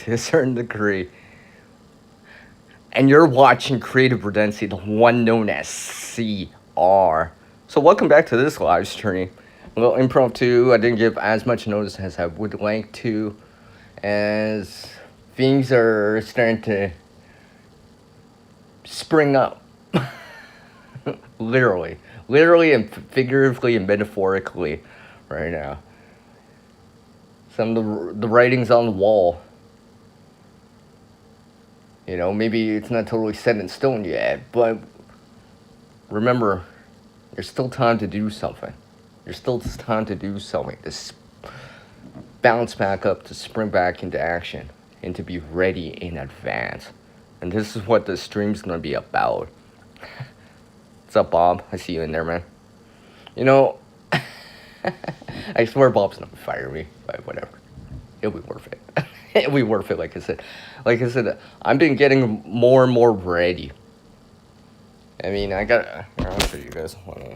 to a certain degree. And you're watching Creative Redundancy, the one known as CR. So welcome back to this live stream. A little impromptu. I didn't give as much notice as I would like to, as things are starting to spring up. Literally and figuratively and metaphorically right now. Some of the writing's on the wall. You know, maybe it's not totally set in stone yet, but remember, there's still time to do something. There's still time to do something, to bounce back up, to spring back into action, and to be ready in advance. And this is what the stream's gonna be about. What's up, Bob? I see you in there, man. You know, I swear Bob's not gonna fire me, but whatever. It'll be worth it. It'll be worth it, like I said. Like I said, I've been getting more and more ready. I mean, I'll show you guys. I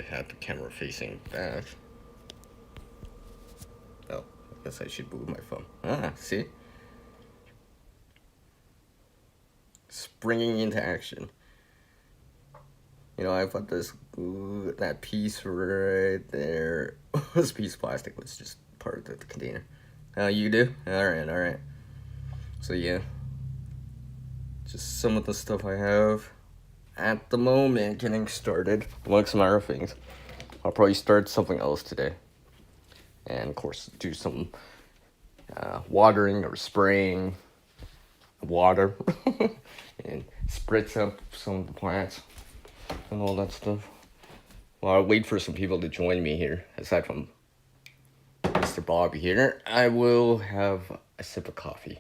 had the camera facing back. Oh, I guess I should move my phone. See? Springing into action. You know, I put that piece right there. This piece of plastic was just part of the container. You do? Alright. So yeah. Just some of the stuff I have at the moment getting started. Like some other things. I'll probably start something else today. And of course, do some watering or spraying water. And spritz up some of the plants and all that stuff. Well, I'll wait for some people to join me here. Aside from Mr. Bob here, I will have a sip of coffee.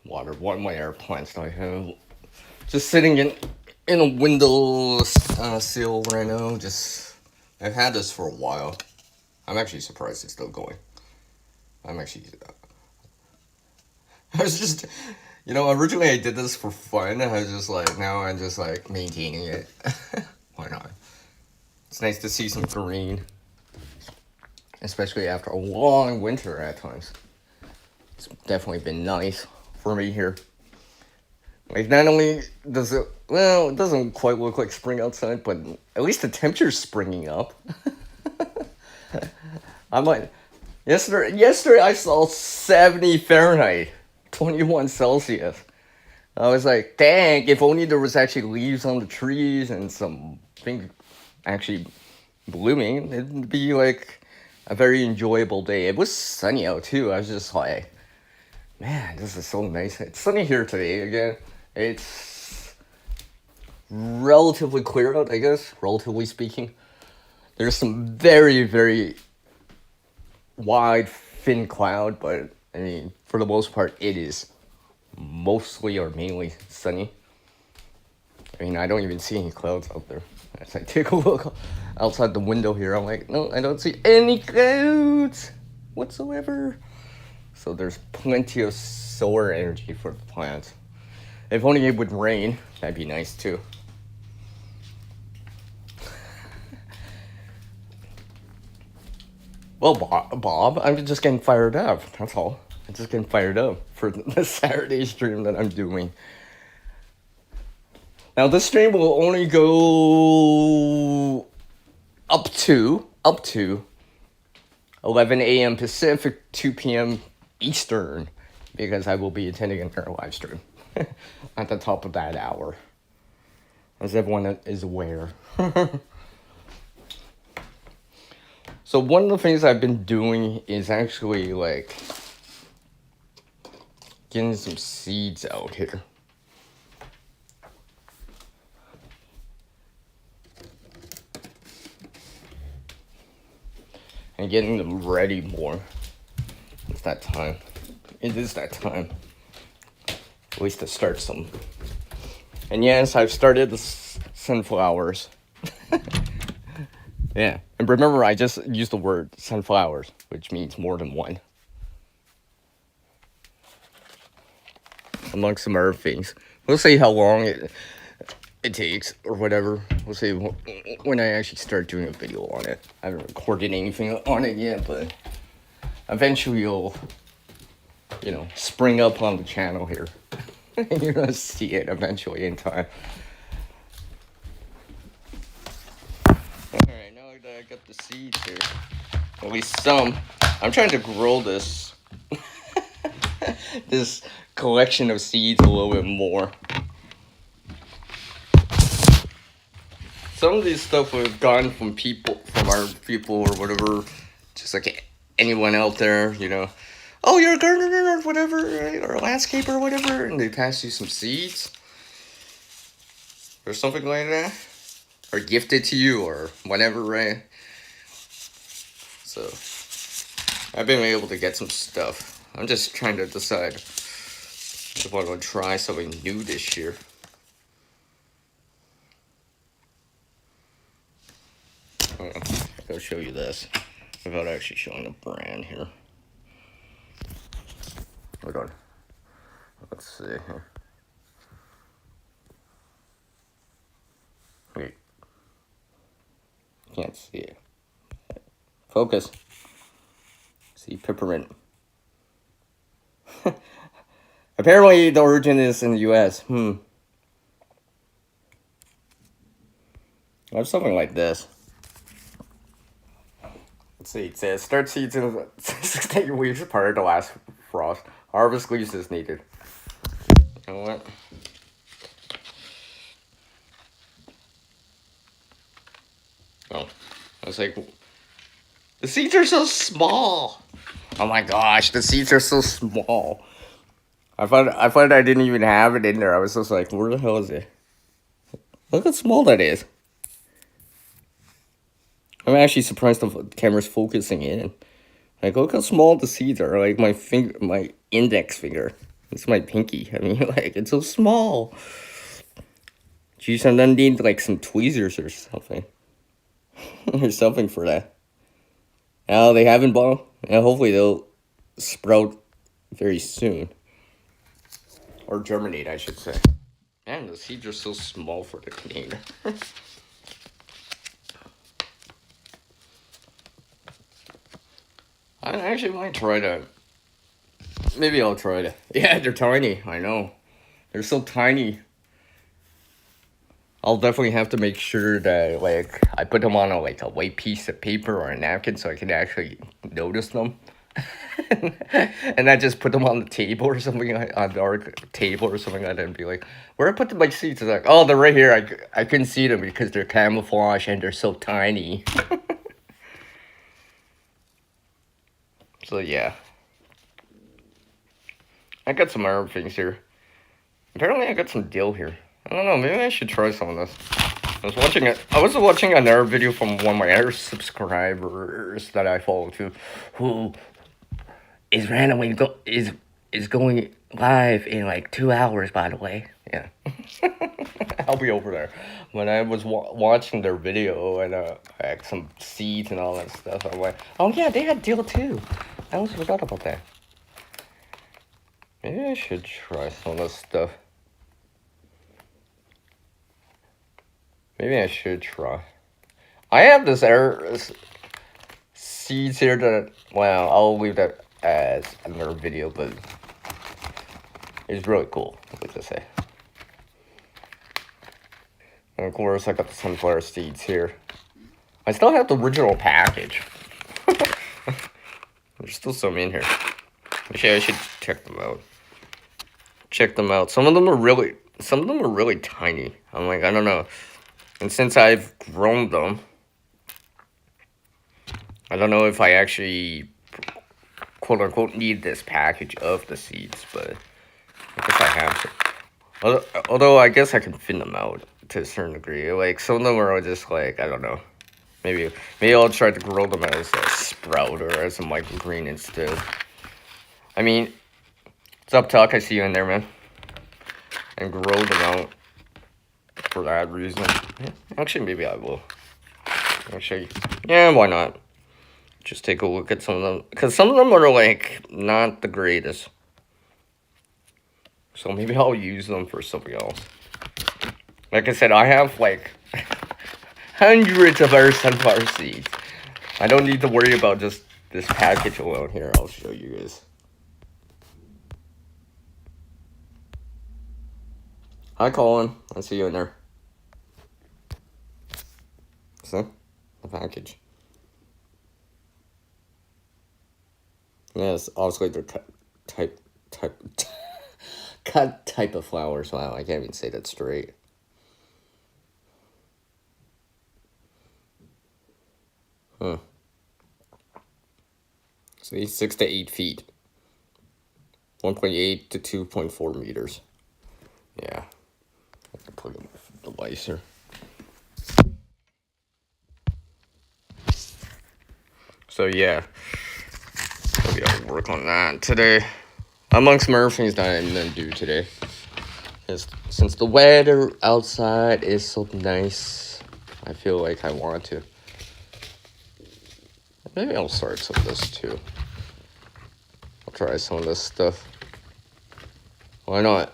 Water. One of my air plants that I have just sitting in a window sill right now. I've had this for a while. I'm actually surprised it's still going. I was just, originally I did this for fun. I was just like, now I'm just like maintaining it. Why not? It's nice to see some green, especially after a long winter at times. It's definitely been nice for me here. Like, not only does it doesn't quite look like spring outside, but at least the temperature's springing up. Yesterday I saw 70 Fahrenheit, 21 Celsius. I was like, dang, if only there was actually leaves on the trees and some things actually blooming, it'd be like a very enjoyable day. It was sunny out too. I was just like, man, this is so nice. It's sunny here today again. It's relatively clear out, I guess, relatively speaking. There's some very, very wide, thin cloud, but I mean, for the most part, it is mostly or mainly sunny. I mean, I don't even see any clouds out there. As I take a look outside the window here, I'm like, no, I don't see any clouds whatsoever. So there's plenty of solar energy for the plants. If only it would rain, that'd be nice too. Well, Bob, I'm just getting fired up. That's all. I'm just getting fired up for the Saturday stream that I'm doing. Now, this stream will only go up to 11 a.m. Pacific, 2 p.m. Eastern, because I will be attending another live stream at the top of that hour, as everyone is aware. So one of the things I've been doing is actually like getting some seeds out here. And getting them ready more. It's that time. It is that time. At least to start some. And yes, I've started the sunflowers. Yeah. And remember, I just used the word sunflowers, which means more than one. among some other things. We'll see how long it takes or whatever. We'll see when I actually start doing a video on it. I haven't recorded anything on it yet, but eventually you'll, spring up on the channel here. You're gonna see it eventually in time. Alright, now that I got the seeds here, at least some, I'm trying to grow this this collection of seeds a little bit more. Some of these stuff we've gotten from our people or whatever, just like anyone out there, oh, you're a gardener or whatever, right? Or a landscaper or whatever, and they pass you some seeds or something like that, or gift it to you or whatever, right? So I've been able to get some stuff. I'm just trying to decide if I'm gonna try something new this year. I'll show you this without actually showing the brand here. Hold on. Let's see here. Wait. Can't see it. Focus. See, peppermint. Apparently the origin is in the US. I have something like this. Let's see, it says start seeds in the 6 to 8 weeks prior to last frost. Harvest leaves is needed. You know what? Oh, I was like, the seeds are so small. Oh my gosh, the seeds are so small. I thought I didn't even have it in there. I was just like, where the hell is it? Look how small that is. I'm actually surprised the camera's focusing in. Like, look how small the seeds are. Like, my index finger. It's my pinky. I mean, like, it's so small. Geez, I then need, like, some tweezers or something. Or something for that. Now, they haven't bought. And hopefully they'll sprout very soon. Or germinate, I should say. Man, the seeds are so small for the container. I actually might try to. Maybe I'll try to. Yeah, they're tiny. I know. They're so tiny. I'll definitely have to make sure that, like, I put them on a white piece of paper or a napkin so I can actually notice them. And I just put them on the table or something, on our table or something like that, and be like, where I put my seeds? It's like, oh, they're right here. I couldn't see them because they're camouflage and they're so tiny. So yeah, I got some other things here. Apparently I got some dill here. I don't know, maybe I should try some of this. I was watching another video from one of my other subscribers that I follow too, who is randomly is going live in like 2 hours, by the way. Yeah. I'll be over there. When I was watching their video and like some seeds and all that stuff, I went, oh yeah, they had dill too. I almost forgot about that. Maybe I should try some of this stuff. Maybe I should try. I have this seeds here that, well, I'll leave that as another video, but it's really cool, let's just say. And of course, I got the sunflower seeds here. I still have the original package. There's still some in here. Actually, I should check them out. Some of them are really tiny. I'm like, I don't know. And since I've grown them, I don't know if I actually, quote unquote, need this package of the seeds, but I guess I have to. Although I guess I can thin them out to a certain degree. Like, some of them are just like, I don't know. Maybe I'll try to grow them as a sprout or as a microgreen instead. I mean, what's up, Tuck? I see you in there, man. And grow them out for that reason. Actually, maybe I will. Actually, yeah, why not? Just take a look at some of them. Because some of them are, like, not the greatest. So maybe I'll use them for something else. Like I said, I have like hundreds of other sunflower seeds. I don't need to worry about just this package alone. Here, I'll show you guys. Hi, Colin. I see you in there. See? The package. Yes, obviously they're cut type of flowers. Wow, I can't even say that straight. Huh. See, 6 to 8 feet. 1.8 to 2.4 meters. Yeah. I can put in the device here. So yeah. Maybe I'll work on that today. Amongst more things that I'm gonna do today. Since the weather outside is so nice, I feel like I want to. Maybe I'll start some of this too. I'll try some of this stuff. Why not?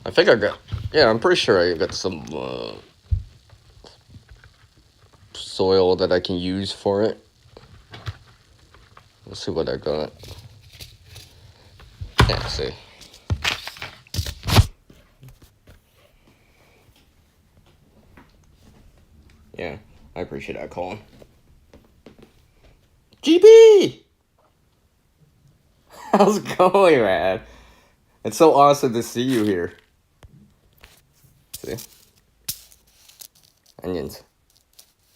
I think I got. Yeah, I'm pretty sure I got some soil that I can use for it. Let's see what I got. Yeah, see. Yeah, I appreciate that, Colin. GB! How's it going, man? It's so awesome to see you here. See? Onions.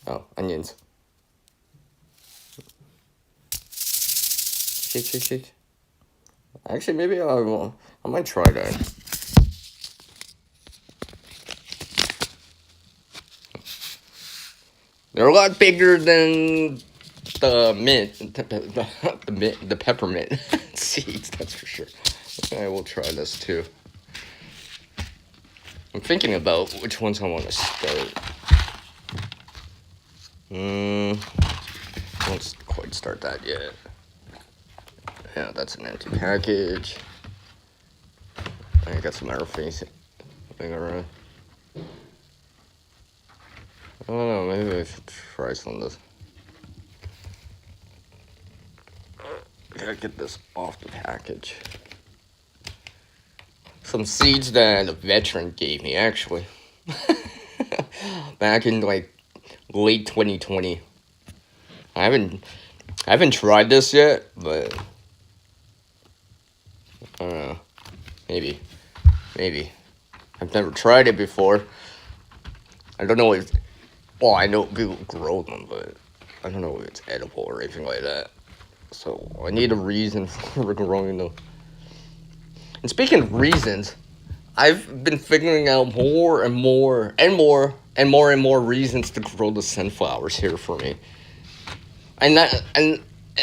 Oh, onions. Shake. Actually, maybe I might try that. They're a lot bigger than the the peppermint seeds, that's for sure. I will try this too. I'm thinking about which ones I want to start. I won't quite start that yet. Yeah, that's an empty package. I got some airface thing around. I don't know, maybe I should try some of this. Gotta get this off the package. Some seeds that a veteran gave me, actually. Back in like late 2020. I haven't tried this yet, but I don't know. Maybe. I've never tried it before. I don't know if. Well, I know people grow them, but I don't know if it's edible or anything like that. So I need a reason for growing them. And speaking of reasons, I've been figuring out more reasons to grow the sunflowers here for me. And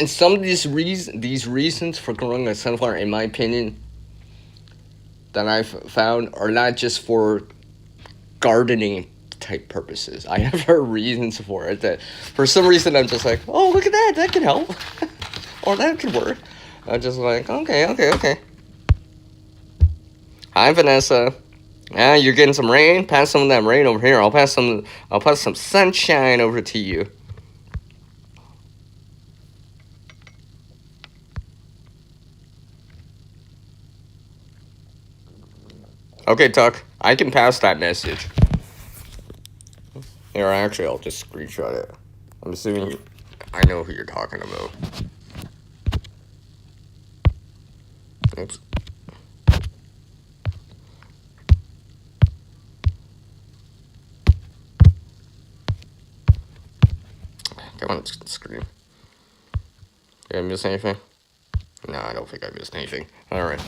some of these reasons for growing a sunflower, in my opinion, that I've found are not just for gardening type purposes. I have reasons for it that for some reason I'm just like, oh, look at that can help. Or that could work. I'm just like, okay. Hi, Vanessa. Yeah, you're getting some rain? Pass some of that rain over here. I'll pass some sunshine over to you. Okay, Tuck. I can pass that message. Here, actually, I'll just screenshot it. I'm assuming I know who you're talking about. Oops. Come on, screen. Did I miss anything? No, I don't think I missed anything. Alright.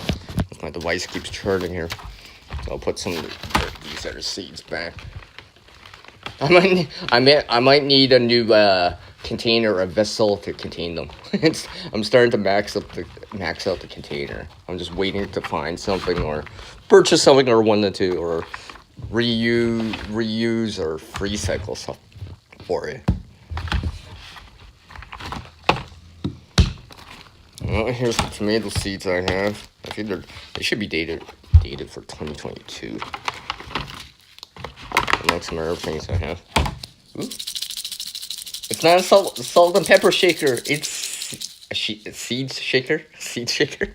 My device keeps churning here. So I'll put some of these other seeds back. I might need a new container, a vessel to contain them. I'm starting to max out the container. I'm just waiting to find something or purchase something or one to two or reuse or recycle stuff for it. Well, here's the tomato seeds I have. I think they should be dated for 2022. And like some other things I have. Ooh. It's not a salt and pepper shaker. It's a seed shaker. Seed shaker.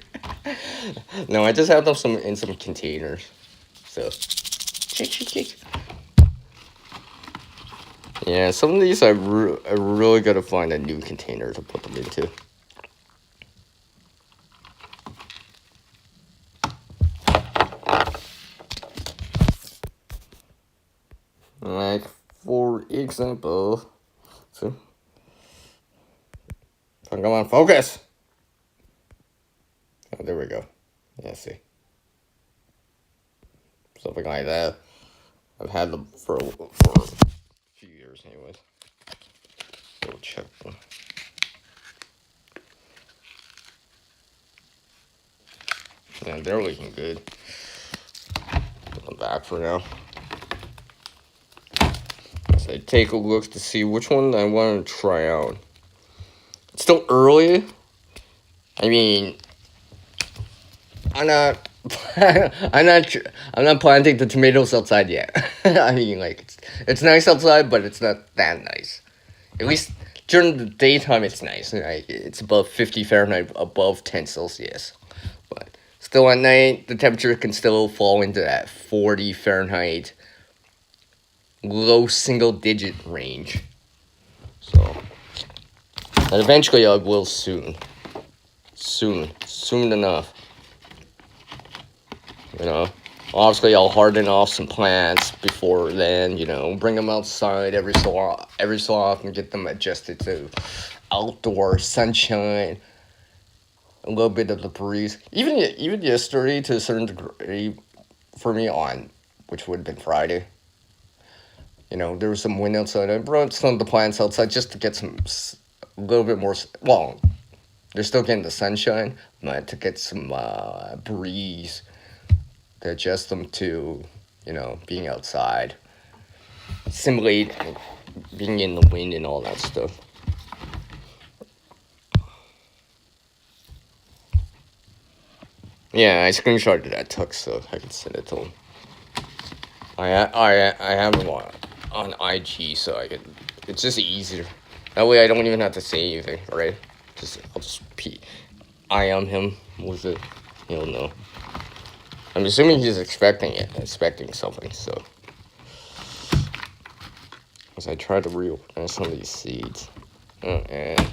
No, I just have them in some containers. So, shake. Yeah, some of these I really gotta find a new container to put them into. Like, for example, so, come on, focus! Oh, there we go. Yeah, see. Something like that. I've had them for a few years anyways. Go check them. Yeah, they're looking good. Put them back for now. So I take a look to see which one I want to try out. It's still early. I mean, I'm not planting the tomatoes outside yet. I mean, like, it's nice outside, but it's not that nice. At least during the daytime, it's nice. Like, it's above 50 Fahrenheit, above 10 Celsius. But still at night, the temperature can still fall into that 40 Fahrenheit, low single-digit range. So, and eventually I will soon enough. You know, obviously I'll harden off some plants before then. You know, bring them outside every so often, get them adjusted to outdoor sunshine, a little bit of the breeze. Even yesterday, to a certain degree, for me which would have been Friday. You know, there was some wind outside. I brought some of the plants outside just to get a little bit more. Well, they're still getting the sunshine, but to get some breeze. To adjust them to, you know, being outside. Simulate being in the wind and all that stuff. Yeah, I screenshotted that text so I can send it to him. I have him on IG so I can. It's just easier. That way I don't even have to say anything, right? I'll just eye on him with it. He'll know. I'm assuming he's expecting something, so. As I try to reorganize some of these seeds. And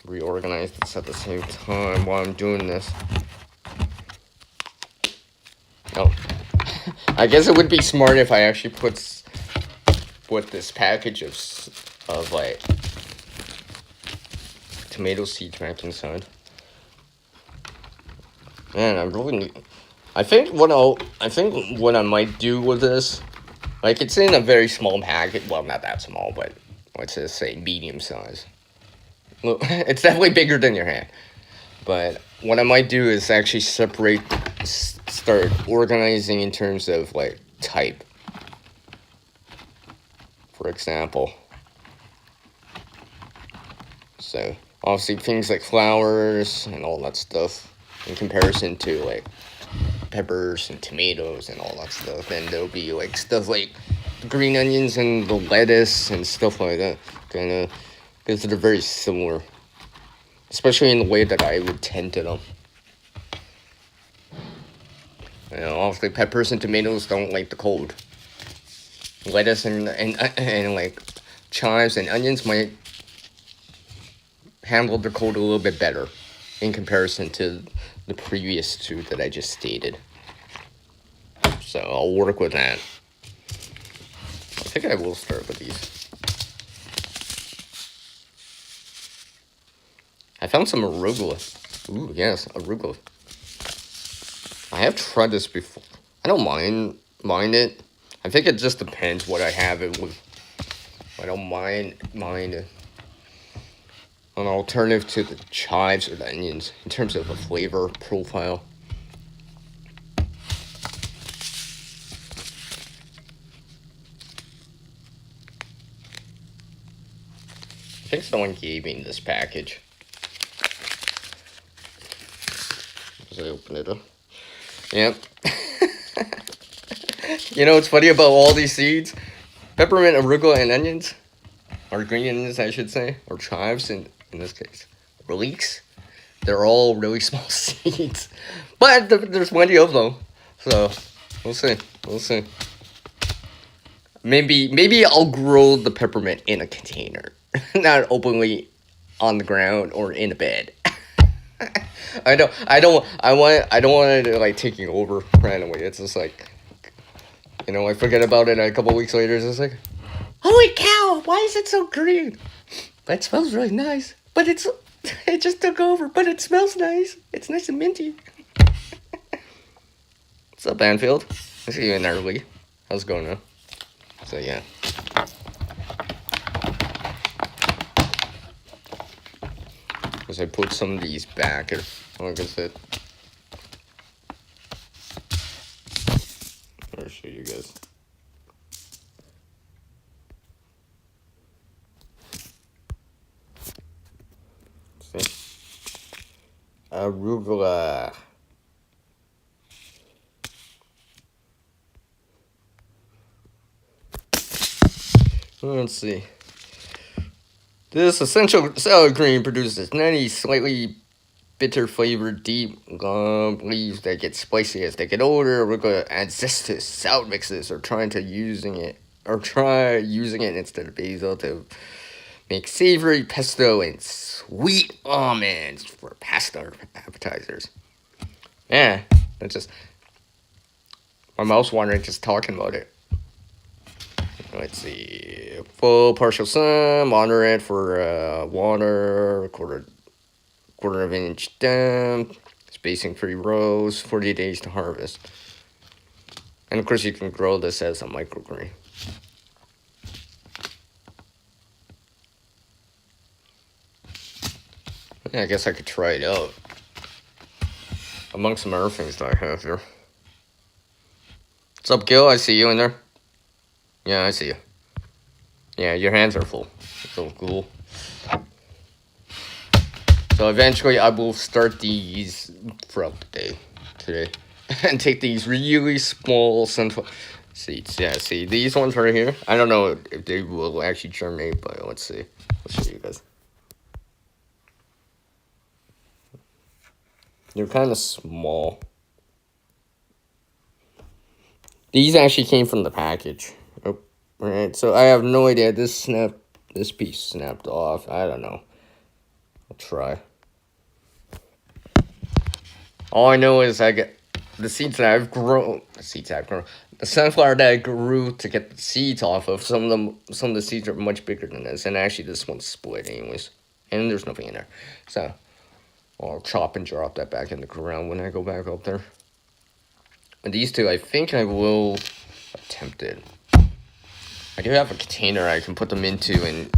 reorganize this at the same time while I'm doing this. Oh. I guess it would be smart if I actually put this package of like tomato seeds back inside. Man, I think what I might do with this, like, it's in a very small packet. Well, not that small, but let's just say medium size. Well, it's definitely bigger than your hand. But what I might do is actually start organizing in terms of like type. For example. So obviously things like flowers and all that stuff in comparison to like peppers and tomatoes and all that stuff. And there'll be like stuff like the green onions and the lettuce and stuff like that. Kind of, because they're very similar. Especially in the way that I would tend to them. You know, obviously peppers and tomatoes don't like the cold. Lettuce and like chives and onions might handle the cold a little bit better in comparison to the previous two that I just stated. So I'll work with that. I think I will start with these. I found some arugula. Ooh, yes, arugula. I have tried this before. I don't mind it. I think it just depends what I have it with. I don't mind an alternative to the chives or the onions in terms of a flavor profile. I think someone gave me this package. as I open it up. Yep. You know what's funny about all these seeds? Peppermint, arugula, and onions, or green onions, I should say, or chives in this case, or leeks. They're all really small seeds, but there's plenty of them. So we'll see. We'll see. Maybe I'll grow the peppermint in a container, not openly on the ground or in a bed. I don't want it to like taking over randomly. It's just like, I forget about it, and a couple weeks later it's just like, holy cow, why is it so green? That smells really nice, but it just took over, but it smells nice. It's nice and minty. What's up, Anfield? I see you in there, Lee. How's it going now? So yeah. As I put some of these back, like I said. I'll show you guys. See? Arugula. Let's see. This essential salad green produces nutty, slightly bitter flavored, deep leaves that get spicy as they get older. Arugula adds zest to salad mixes, or try using it instead of basil to make savory pesto and sweet almonds for pasta appetizers. Yeah, that's just my mouth's watering just talking about it. Let's see. Full partial sun, moderate for water, quarter of an inch stem, spacing 3 rows, 40 days to harvest. And of course you can grow this as a microgreen. Yeah, I guess I could try it out. Among some other things that I have here. What's up, Gil? I see you in there. Yeah, I see you. Yeah, your hands are full. So cool. So eventually I will start these throughout the day today. And take these really small sunflower seeds. Yeah, see, these ones right here. I don't know if they will actually germinate, but let's see. I'll show you guys. They're kind of small. These actually came from the package. Oh, right. So I have no idea. This piece snapped off. I don't know. I'll try. All I know is I get the seeds that I've grown. The sunflower that I grew to get the seeds off of. Some of the seeds are much bigger than this, and actually this one's split anyways. And there's nothing in there. So I'll chop and drop that back in the ground when I go back up there. And these two, I think I will attempt it. I do have a container I can put them into and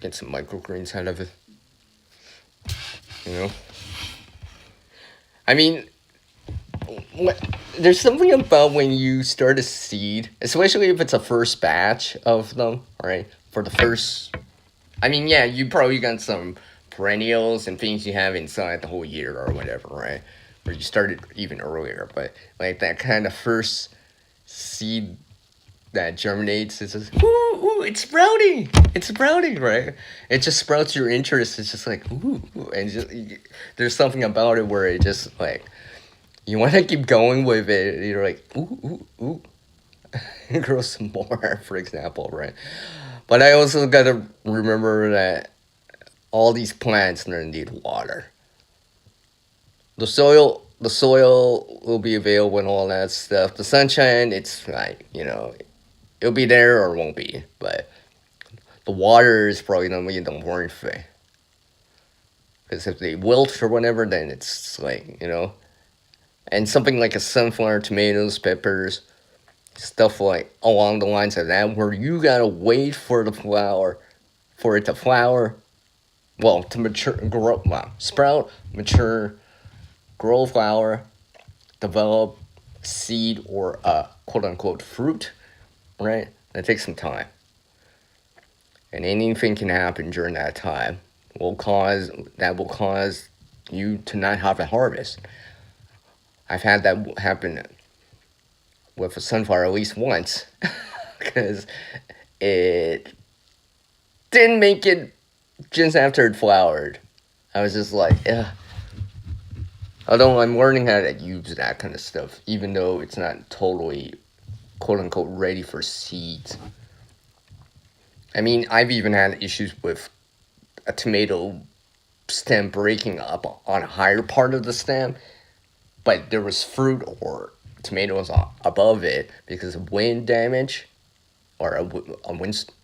get some microgreens out of it. I mean, there's something about when you start a seed, especially if it's a first batch of them, right? For the first, I mean, yeah, you probably got some perennials and things you have inside the whole year or whatever, right? Or you started even earlier, but like that kind of first seed that germinates, it's just, ooh, it's sprouting, right? It just sprouts your interest. It's just like, ooh, and just, there's something about it where it just like, you want to keep going with it. You're like, ooh, grow some more, for example, right? But I also got to remember that all these plants need water. The soil will be available and all that stuff. The sunshine, it's like, it'll be there or it won't be. But the water is probably going to be the important thing. Because if they wilt or whatever, then it's like, And something like a sunflower, tomatoes, peppers, stuff like along the lines of that, where you got to wait for it to flower, well, to mature, sprout, mature, grow flower, develop seed or a quote-unquote fruit, right? That takes some time. And anything can happen during that time will cause you to not have a harvest. I've had that happen with a sunflower at least once, because it didn't make it just after it flowered. I was just like, ugh. Although I'm learning how to use that kind of stuff, even though it's not totally quote unquote ready for seeds. I mean, I've even had issues with a tomato stem breaking up on a higher part of the stem, but there was fruit or tomatoes above it because of wind damage or a wind.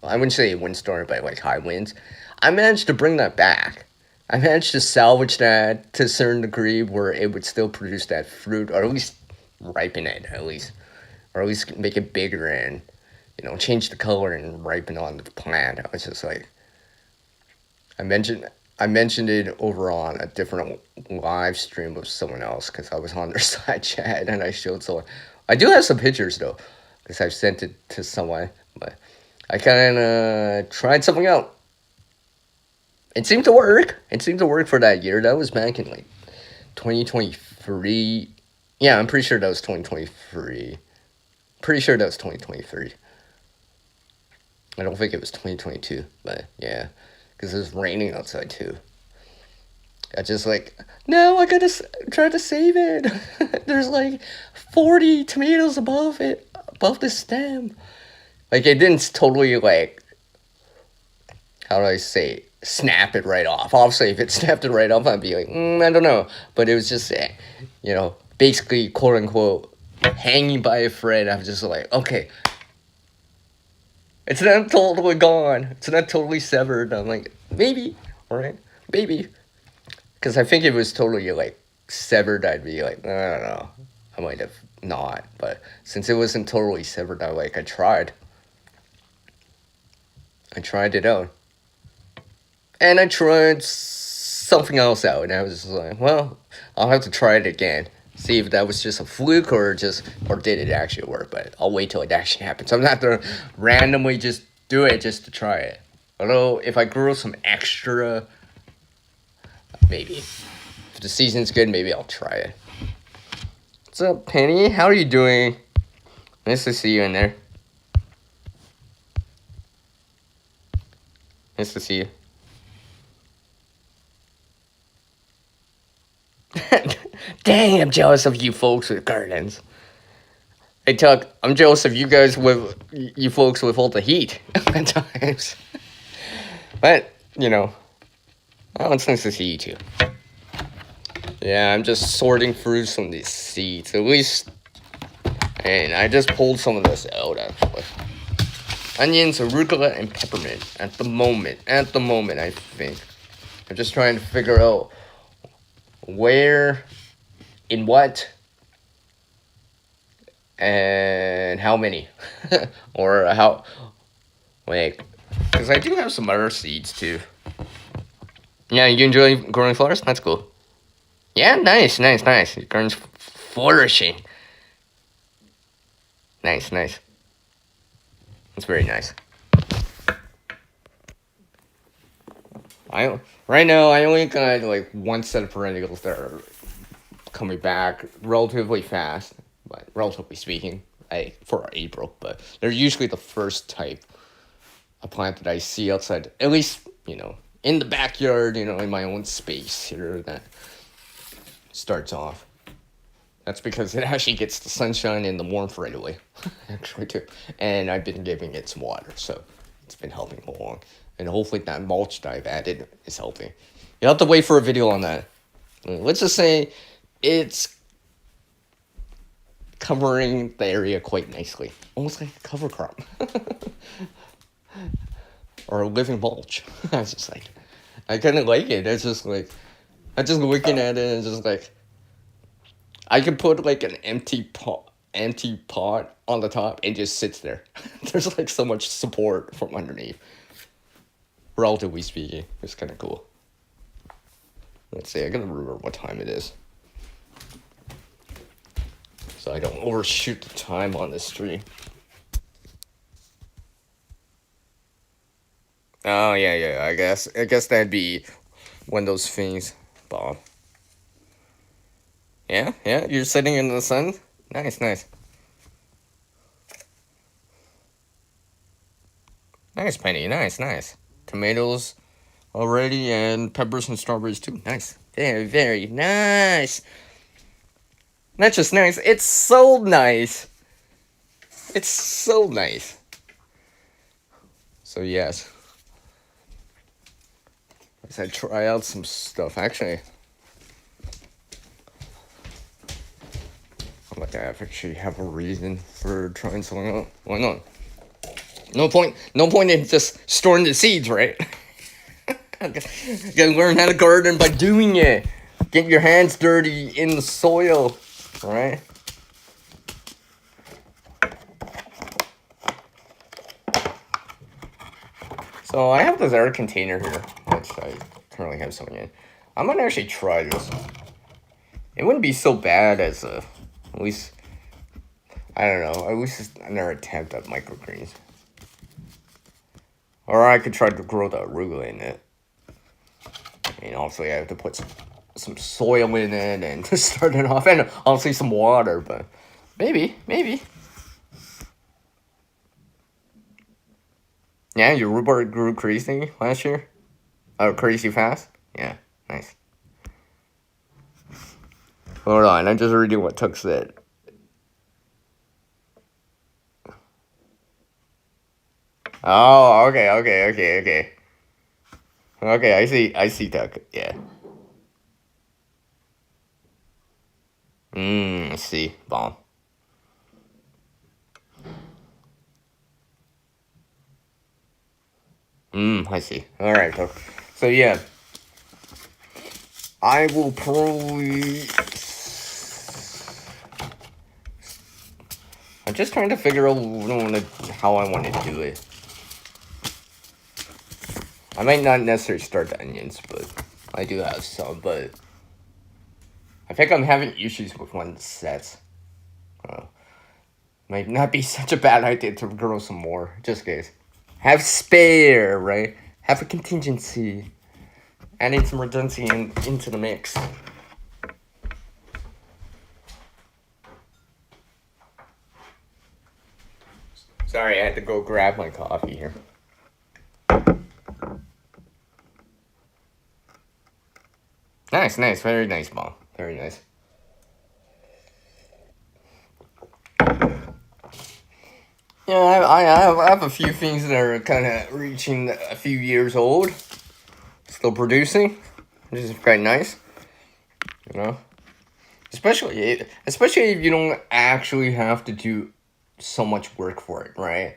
I wouldn't say a windstorm, but like high winds. I managed to bring that back. I managed to salvage that to a certain degree where it would still produce that fruit, or at least ripen it, or at least make it bigger and change the color and ripen on the plant. I was just like, I mentioned I mentioned it over on a different live stream with someone else because I was on their side chat and I showed someone. I do have some pictures though because I've sent it to someone, but I kind of tried something out. It seemed to work. It seemed to work for that year. That was back in like 2023. Yeah, I'm pretty sure that was 2023. Pretty sure that was 2023. I don't think it was 2022, but yeah, because it was raining outside too. I just like, no, I gotta try to save it. There's like 40 tomatoes above it, above the stem. Like, it didn't totally, like, how do I say, snap it right off. Obviously, if it snapped it right off, I'd be like, I don't know. But it was just, basically, quote unquote, hanging by a thread. I was just like, okay, it's not totally gone. It's not totally severed. I'm like, maybe, all right, maybe. Because I think if it was totally, like, severed, I'd be like, I don't know. I might have not. But since it wasn't totally severed, I tried. I tried it out. And I tried something else out. And I was just like, well, I'll have to try it again. See if that was just a fluke or did it actually work. But I'll wait till it actually happens. I'm not going to randomly just do it just to try it. Although, if I grow some extra, maybe. If the season's good, maybe I'll try it. What's up, Penny? How are you doing? Nice to see you in there. Nice to see you. Dang, I'm jealous of you folks with gardens. Hey, Tuck, I'm jealous of you guys with you folks with all the heat at times. But, it's nice to see you too. Yeah, I'm just sorting through some of these seeds. At least, and I just pulled some of this out, actually. Onions, arugula, and peppermint at the moment, I think. I'm just trying to figure out where, in what, and how many. Or how, wait, because I do have some other seeds too. Yeah, you enjoy growing flowers? That's cool. Yeah, nice. Your garden's flourishing. Nice. That's very nice. Right now I only got like one set of perennials that are coming back relatively fast, but relatively speaking, for April. But they're usually the first type of plant that I see outside, at least in the backyard, in my own space here that starts off. That's because it actually gets the sunshine and the warmth right away, actually too. And I've been giving it some water, so it's been helping along. And hopefully that mulch that I've added is helping. You'll have to wait for a video on that. Let's just say it's covering the area quite nicely. Almost like a cover crop. Or a living mulch. I was just like, I kind of like it. It's just like, I'm just looking at it and just like, I could put like an empty pot on the top and just sits there. There's like so much support from underneath. Relatively speaking, it's kind of cool. Let's see, I gotta remember what time it is, so I don't overshoot the time on this stream. Oh yeah. I guess that'd be one of those things, Bob. Yeah, yeah. You're sitting in the sun. Nice, nice. Nice, Penny. Nice, nice. Tomatoes already, and peppers and strawberries too. Nice. Very, very nice. Not just nice, it's so nice. It's so nice. So yes. As I try out some stuff. Actually, I'm like, I actually have a reason for trying something out. Why not? No point in just storing the seeds, right? You gotta learn how to garden by doing it. Get your hands dirty in the soil, right? So I have this air container here, which I currently have something in. I'm gonna actually try this. It wouldn't be so bad as at least, I don't know, at least another attempt at microgreens. Or I could try to grow the arugula in it. And also I have to put some soil in it and to start it off, and obviously some water, but maybe. Yeah, your rhubarb grew crazy last year? Oh, crazy fast? Yeah, nice. Hold on, I'm just reading what Tuck said. Oh, okay. Okay, I see Tuck, yeah. I see, bomb. I see. Alright, Tuck. So yeah. I will probably... I'm just trying to figure out how I want to do it. I might not necessarily start the onions, but I do have some, but I think I'm having issues with one set. Might not be such a bad idea to grow some more, just in case. Have spare, right? Have a contingency. Adding some redundancy into the mix. Sorry, I had to go grab my coffee here. Nice, very nice, Mom. Very nice. Yeah, I have a few things that are kind of reaching a few years old. Still producing, which is quite nice. You know? Especially if you don't actually have to do so much work for it, right?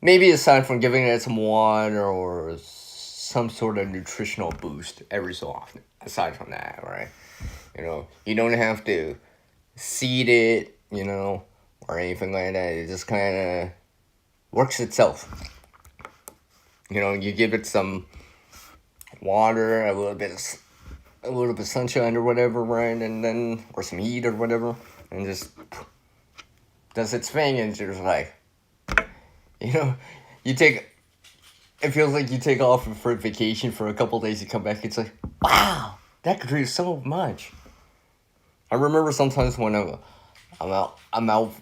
Maybe aside from giving it some water or some sort of nutritional boost every so often. Aside from that, right? You know, you don't have to seed it, or anything like that. It just kind of works itself. You give it some water, a little bit of sunshine or whatever, right? And then, or some heat or whatever, and just does its thing, and just like, it feels like you take off for vacation for a couple days, you come back, it's like, wow, that could do so much. I remember sometimes when I'm out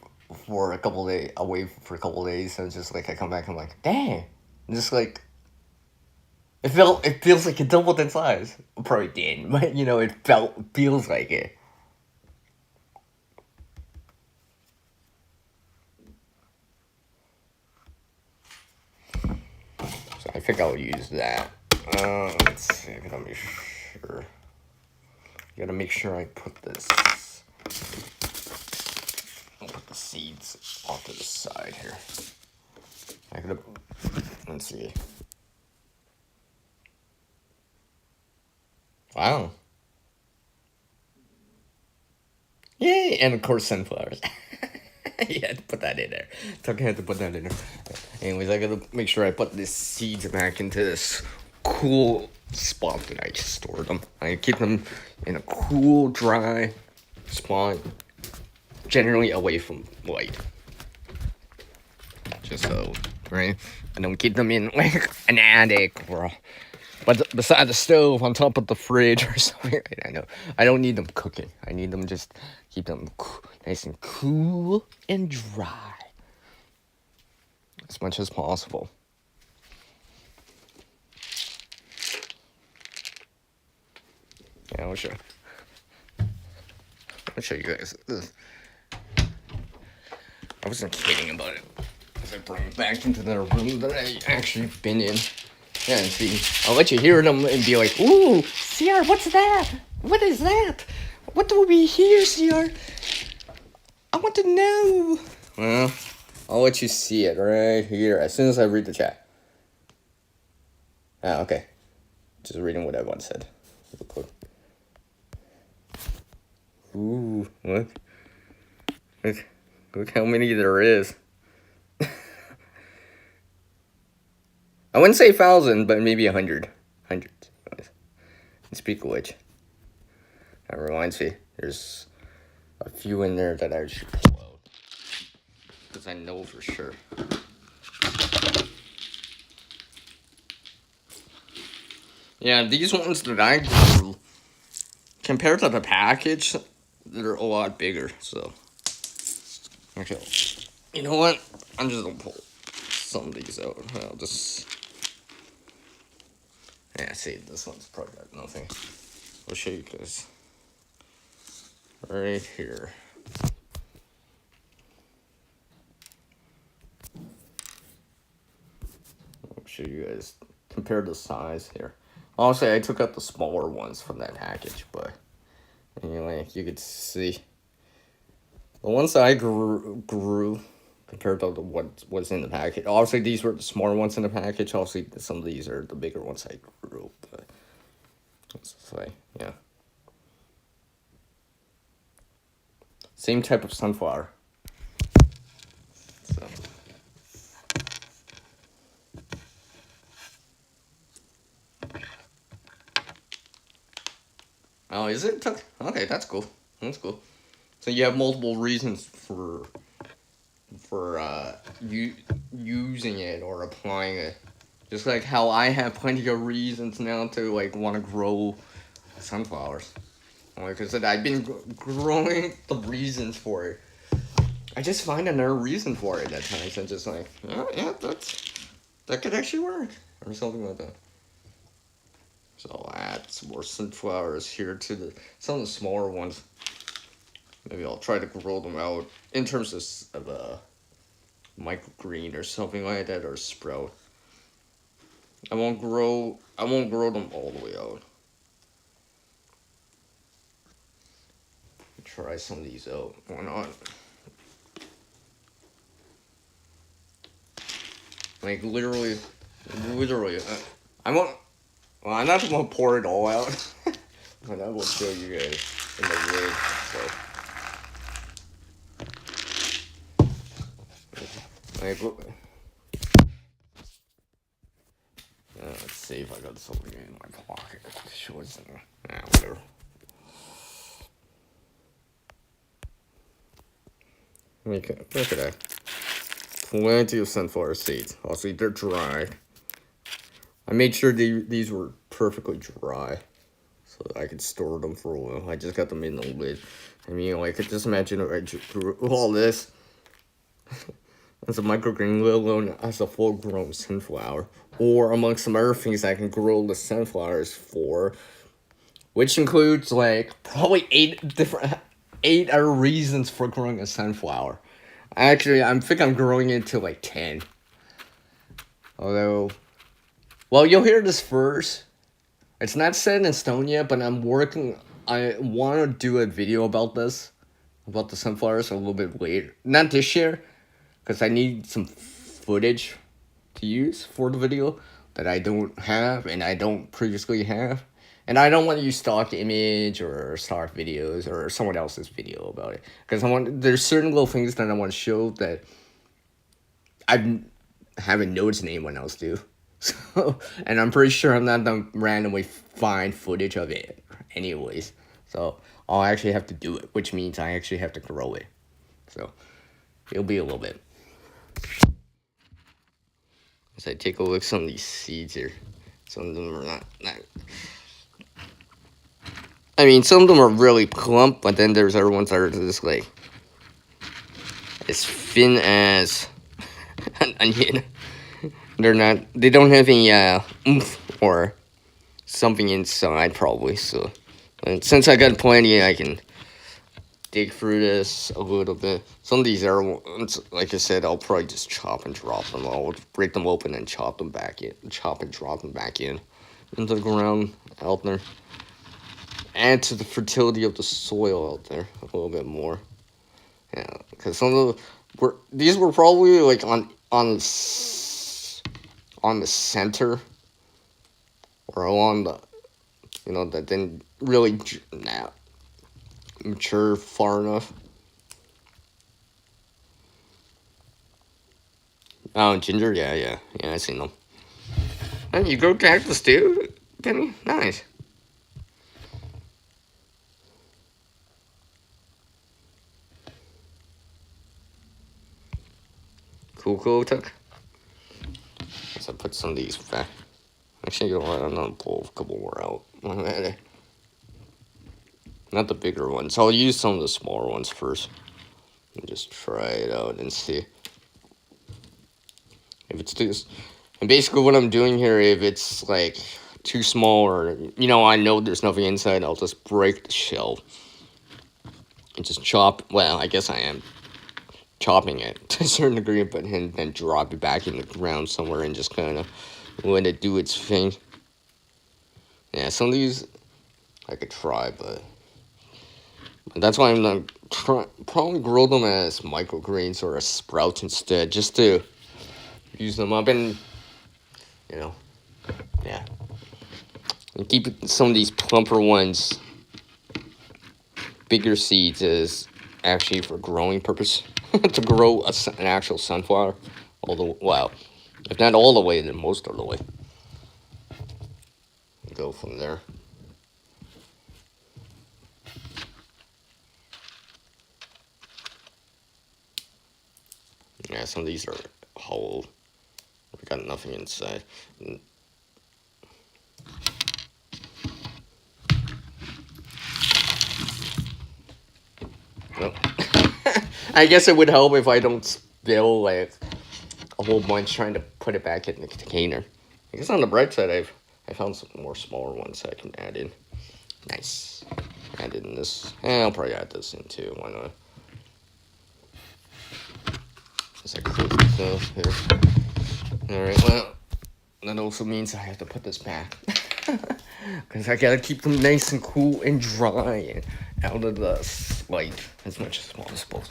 for a couple days, away for a couple days, and just like I come back, I'm like, dang, and just like, it feels like it doubled in size. It probably didn't, but it feels like it. So I think I'll use that. Let's see, I gotta make sure. Gotta make sure I put this. I'll put the seeds off to the side here. Let's see. Wow. Yay! And of course, sunflowers. You had to put that in there. Tucker had to put that in there. Anyways, I gotta make sure I put these seeds back into this cool spot that I just stored them. I keep them in a cool, dry spot, generally away from light. Just so, right? I don't keep them in like an attic or but beside the stove on top of the fridge or something. I know. I don't need them cooking. I need them just keep them nice and cool and dry as much as possible. Yeah, I'll show you guys this. I wasn't kidding about it. As I bring it back into the room that I actually been in. Yeah, and see, I'll let you hear them and be like, ooh, CR, what's that? What is that? What do we hear, CR? I want to know. Well, I'll let you see it right here as soon as I read the chat. Ah, okay. Just reading what everyone said. Real quick. Ooh, look. Look how many there is. I wouldn't say 1,000, but maybe 100. Hundreds. And speak of which, that reminds me, there's a few in there that I should pull out. Because I know for sure. Yeah, these ones that I grew, compared to the package, they're a lot bigger, so. Okay. You know what? I'm just gonna pull some of these out. I'll just. Yeah, see, this one's probably got nothing. I'll show you guys. Right here. I'll show you guys. Compare the size here. Honestly, I took out the smaller ones from that package, but anyway, you could see the ones that I grew compared to what was in the package. Obviously, these were the smaller ones in the package. Obviously, some of these are the bigger ones I grew. But let's say, yeah, same type of sunflower. So. Oh, is it? Okay, that's cool. That's cool. So you have multiple reasons for using it or applying it. Just like how I have plenty of reasons now to like want to grow sunflowers. Like I said, I've been growing the reasons for it. I just find another reason for it at times. I'm just like, oh, yeah, that could actually work or something like that. So I'll add some more sunflowers here to some of the smaller ones. Maybe I'll try to grow them out in terms of microgreen or something like that, or sprout. I won't grow them all the way out. Try some of these out. Why not? Like literally, I won't. Well, I'm not gonna pour it all out, but I will show you guys in the lid. So, like, let's see if I got something in my pocket. Sure, whatever. Look at that. Plenty of sunflower seeds. Also, they're dry. I made sure these were perfectly dry so that I could store them for a while. I just got them in the lid. I mean, like, just imagine if I grew all this as a microgreen, let alone as a full-grown sunflower. Or amongst some other things I can grow the sunflowers for, which includes, like, probably 8 other reasons for growing a sunflower. Actually, I think I'm growing it to, like, 10. Although, well, you'll hear this first. It's not set in stone yet, but I'm working. I want to do a video about this, about the sunflowers a little bit later. Not this year, because I need some footage to use for the video that I don't have and I don't previously have. And I don't want to use stock image or stock videos or someone else's video about it. Because there's certain little things that I want to show that I haven't noticed anyone else do. So, and I'm pretty sure I'm not gonna randomly find footage of it anyways. So I'll actually have to do it, which means I actually have to grow it. So it'll be a little bit. As I take a look at some of these seeds here. Some of them are not. I mean, some of them are really plump, but then there's other ones that are just like as thin as an onion. They're not. They don't have any oomph or something inside, probably. So, and since I got plenty, I can dig through this a little bit. Some of these are ones, like I said, I'll probably just chop and drop them. I'll break them open and chop them back in. Chop and drop them back in into the ground out there. Add to the fertility of the soil out there a little bit more. Yeah, because some of these were probably like on the center or along the, that didn't really mature far enough. Oh, ginger, yeah, I seen them. And you grow cactus too, Penny? Nice. Cool, Tuck. So I put some of these back. Actually, you know what? I'm gonna pull a couple more out. Not the bigger ones. I'll use some of the smaller ones first. And just try it out and see if it's too. And basically, what I'm doing here, if it's like too small or I know there's nothing inside, I'll just break the shell and just chop. Well, I guess I am chopping it to a certain degree, but then drop it back in the ground somewhere and just kind of let it do its thing. Yeah, some of these I could try, but that's why I'm not probably grow them as microgreens or as sprouts instead, just to use them up and yeah, and keep some of these plumper ones, bigger seeds, is actually for growing purpose. To grow an actual sunflower, if not all the way, then most of the way. Go from there. Yeah, some of these are whole. We got nothing inside. Nope. I guess it would help if I don't spill like a whole bunch trying to put it back in the container. I guess on the bright side, I found some more smaller ones that I can add in. Nice. Add in this. I'll probably add this in too. Why not? As I close this up here. Alright, well, that also means I have to put this back. Because I gotta keep them nice and cool and dry and out of the light as much as possible.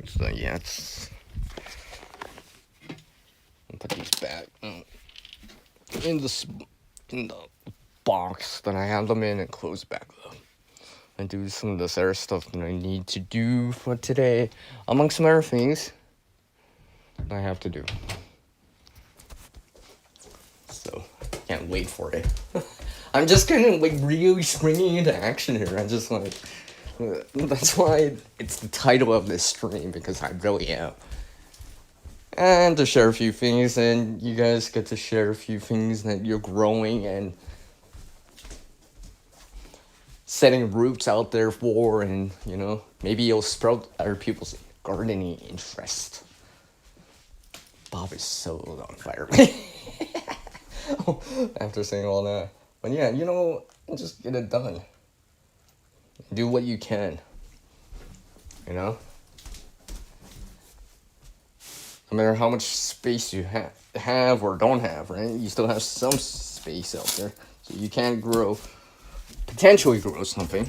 So yeah, I'll put these back in the box that I have them in and close back up. And do some of this other stuff that I need to do for today, amongst some other things I have to do. So, can't wait for it. I'm just kind of like really springing into action here. I'm just like, that's why it's the title of this stream, because I really am. And to share a few things, and you guys get to share a few things that you're growing and setting roots out there for, and maybe you'll sprout other people's gardening interest. Bob is so on fire. After saying all that. But yeah, just get it done. Do what you can. No matter how much space you have or don't have, right? You still have some space out there. So you can potentially grow something.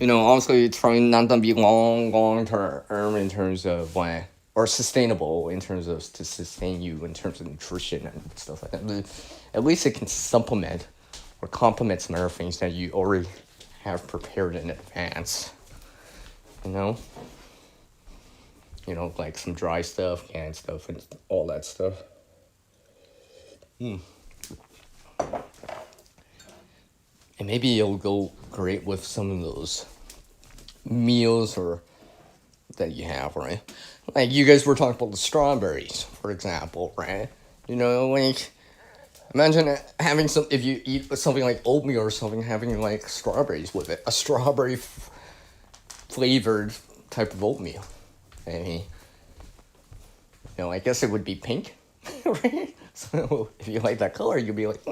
Obviously it's probably not gonna be long term in terms of or sustainable in terms of to sustain you in terms of nutrition and stuff like that. But at least it can supplement or complement some other things that you already have prepared in advance. Like some dry stuff, canned stuff, and all that stuff. And maybe it'll go great with some of those meals or that you have, right? Like you guys were talking about the strawberries, for example, right? Like imagine having some if you eat something like oatmeal or something, having like strawberries with it, a strawberry flavored type of oatmeal. I mean, I guess it would be pink, right? So if you like that color, you'll be like,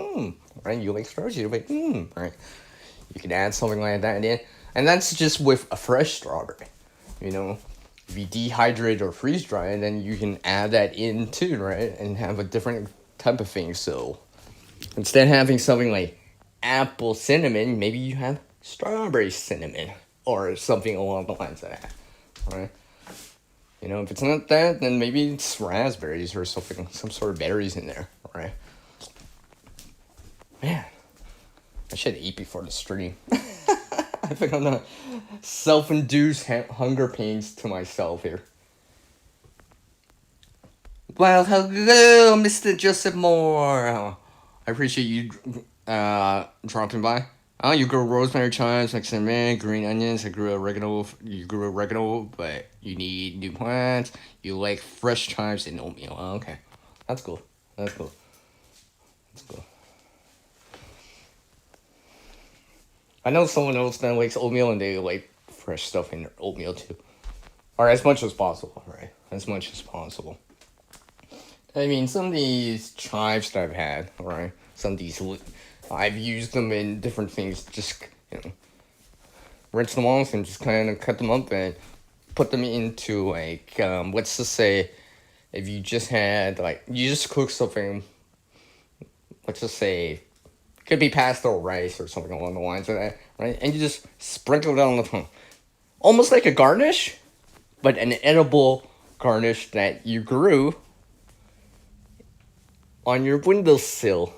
right? You like strawberries, you'll be like, right? You can add something like that in, and that's just with a fresh strawberry, If you dehydrate or freeze dry it, then you can add that in too, right? And have a different type of thing. So instead of having something like apple cinnamon, maybe you have strawberry cinnamon or something along the lines of that, right? If it's not that, then maybe it's raspberries or something, some sort of berries in there, right? Man, I should eat before the stream. I think I'm gonna self-induce hunger pains to myself here. Well, hello, Mr. Joseph Moore. I appreciate you dropping by. Oh, you grow rosemary, chives, like cinnamon, green onions. I grew oregano. You grew oregano, but you need new plants. You like fresh chives and oatmeal. Oh, okay, that's cool. That's cool. That's cool. I know someone else that likes oatmeal and they like fresh stuff in their oatmeal too, or as much as possible, right? As much as possible. I mean, some of these chives that I've had, right? Some of these, I've used them in different things. Just rinse them off and just kind of cut them up and put them into like, let's just say, if you just had like you just cook something. Let's just say, could be pasta or rice or something along the lines of that, right? And you just sprinkle it on the tongue, almost like a garnish, but an edible garnish that you grew on your windowsill,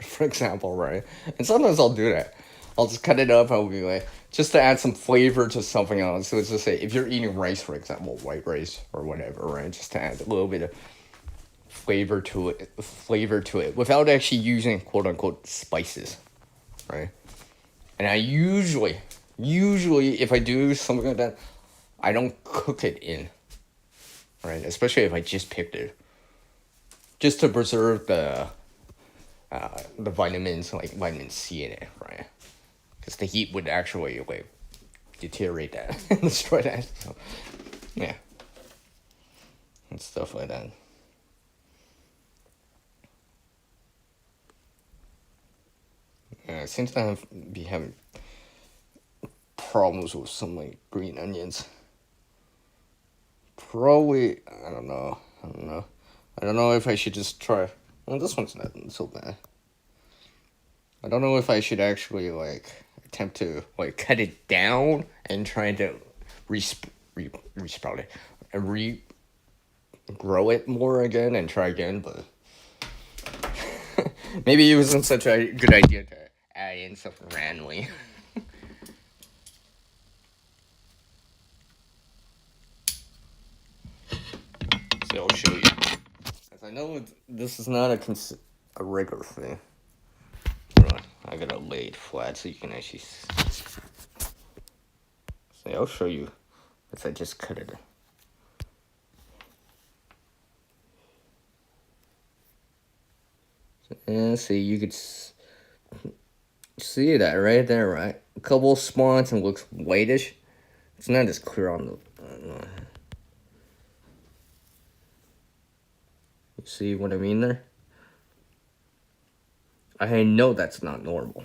for example, right? And sometimes I'll do that. I'll just cut it up. I'll be like, just to add some flavor to something else. So let's just say, if you're eating rice, for example, white rice or whatever, right? Just to add a little bit of flavor to it, without actually using quote unquote spices, right? And I usually, if I do something like that, I don't cook it in, right? Especially if I just picked it, just to preserve the vitamins, like vitamin C in it, right? Because the heat would actually like deteriorate that and destroy that. So, yeah, and stuff like that. It seems to be having problems with some like green onions. Probably, I don't know. I don't know if I should just try. Well, this one's not so bad. I don't know if I should actually like attempt to like cut it down and try to resprout it and regrow it more again and try again, but maybe it wasn't such a good idea to add in something randomly. So I'll show you. As I know this is not a regular thing. I gotta lay it flat so you can actually see. So I'll show you as I just cut it. And see, you could see that right there, right? A couple spots and looks whitish. It's not as clear on the. You see what I mean there? I know that's not normal.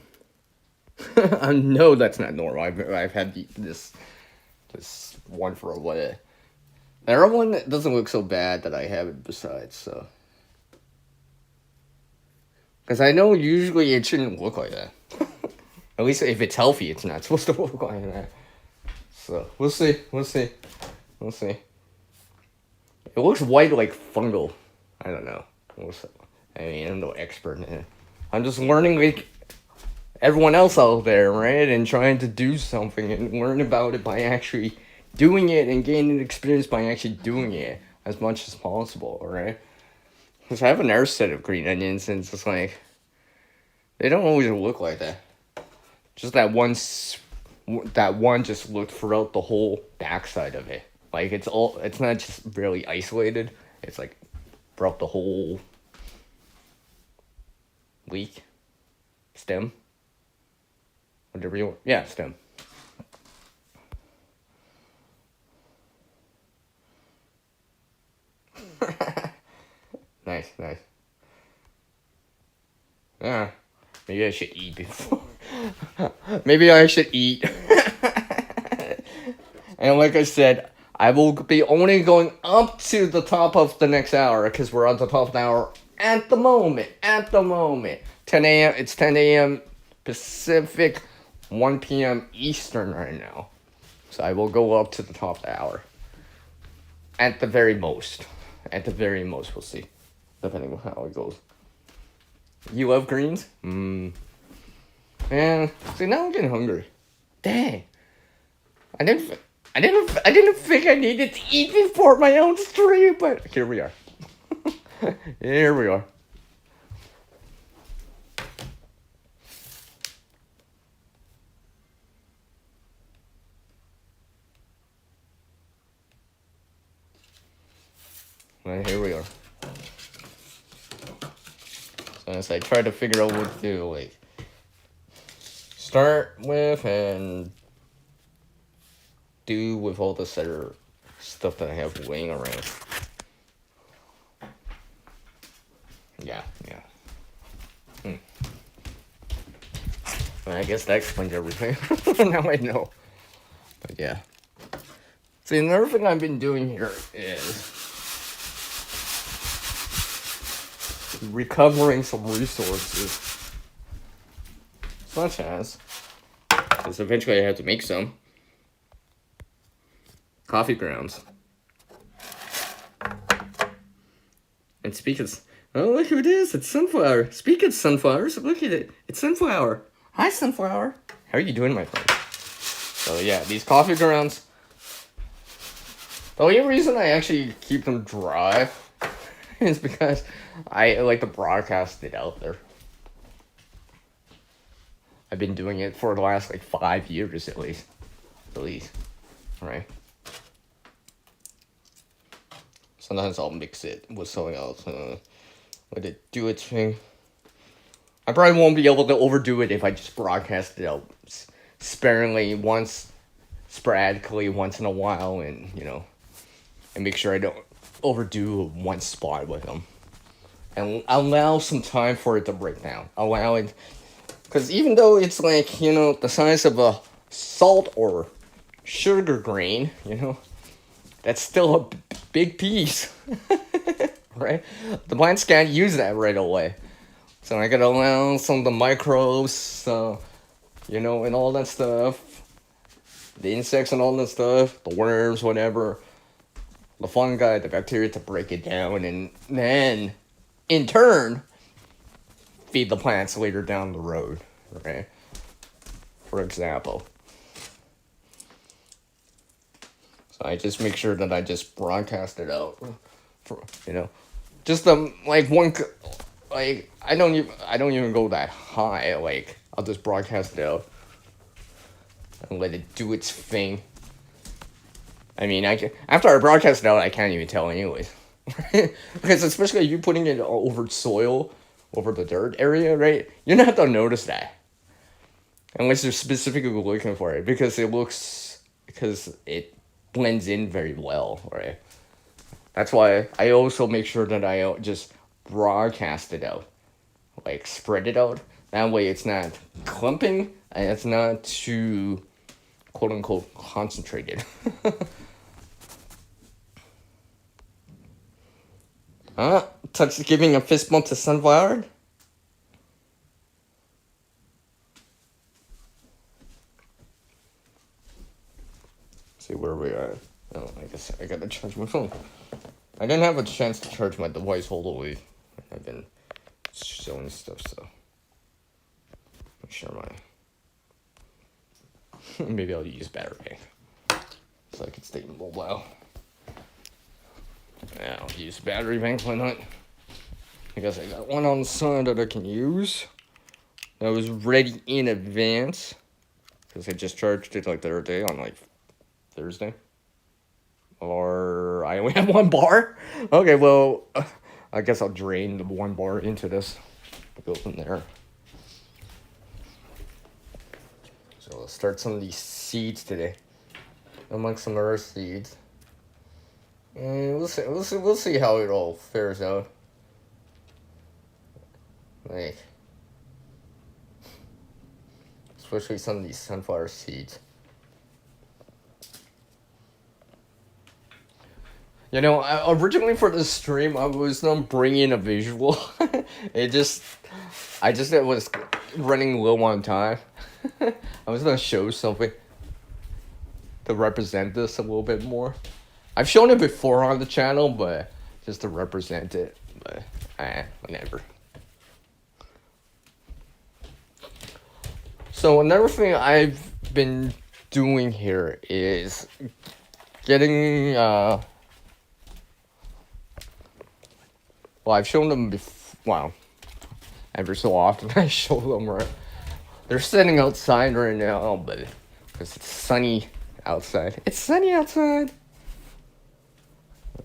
I know that's not normal. I've had this one for a while. The other one doesn't look so bad that I have it besides, so. Because I know usually it shouldn't look like that. At least if it's healthy, it's not supposed to look like that. So, we'll see. It looks white like fungal. I don't know. I mean, I'm no expert in it. I'm just learning like everyone else out there, right? And trying to do something and learn about it by actually doing it and gaining experience by actually doing it as much as possible, right? Because I have another set of green onions and it's just like, they don't always look like that. Just that one that one just looked throughout the whole backside of it. Like it's not just really isolated. It's like throughout the whole leaf, stem, whatever you want. Yeah, stem. Nice. Yeah, maybe I should eat before. Maybe I should eat. And like I said, I will be only going up to the top of the next hour because we're on the top of the hour at the moment. 10 a.m. It's 10 a.m. Pacific, 1 p.m. Eastern right now. So I will go up to the top of the hour. At the very most. We'll see. Depending on how it goes. You love greens? Man, see, now I'm getting hungry. Dang. I didn't think I needed to eat before my own stream, but here we are. Here we are. Well, here we are. So as I try to figure out what to do, like, start with and do with all this other stuff that I have laying around. Yeah. Well, I guess that explains everything. Now I know. But yeah. See, another thing I've been doing here is recovering some resources. Such as, because eventually I have to make some coffee grounds. And oh, look who it is. It's Sunflower. Speak of sunflowers, look at it. It's Sunflower. Hi, Sunflower. How are you doing, my friend? So yeah, these coffee grounds. The only reason I actually keep them dry is because I like to broadcast it out there. I've been doing it for the last like 5 years at least. Right? Sometimes I'll mix it with something else. Let it do its thing. I probably won't be able to overdo it if I just broadcast it out sparingly sporadically once in a while, and and make sure I don't overdo one spot with them. And allow some time for it to break down. Allow it, because even though it's like, the size of a salt or sugar grain, that's still a big piece, right? The plants can't use that right away. So I gotta allow some of the microbes, and all that stuff, the insects and all that stuff, the worms, whatever, the fungi, the bacteria to break it down, and then, in turn, feed the plants later down the road, right? For example. So I just make sure that I just broadcast it out, just like one, like I don't even go that high. Like I'll just broadcast it out and let it do its thing. I mean, after I broadcast it out, I can't even tell anyways. Because especially if you're putting it over soil, over the dirt area, right? You're not gonna notice that. Unless you're specifically looking for it, because it blends in very well, right? That's why I also make sure that I just broadcast it out. Like, spread it out. That way it's not clumping, and it's not too, quote-unquote, concentrated. Touch giving a fist bump to Sunflower. See where we are. Oh, I guess I gotta charge my phone. I didn't have a chance to charge my device all the way. I've been showing stuff, so I'm sure maybe I'll use battery bank so I can stay mobile. Yeah, I'll use battery bank, why not? I guess I got one on the side that I can use. That was ready in advance. because I just charged it like the other day on like Thursday. Or I only have 1 bar? Okay, well, I guess I'll drain the 1 bar into this. Go from there. So let's start some of these seeds today. Amongst some other seeds. And we'll see how it all fares out. Like, especially some of these sunflower seeds. You know, originally for this stream, I was not bringing a visual. I just was running low on time. I was gonna show something to represent this a little bit more. I've shown it before on the channel, but just to represent it. But whatever. So another thing I've been doing here is getting well, I've shown them before. Wow, every so often I show them right. They're sitting outside right now, but because it's sunny outside. It's sunny outside.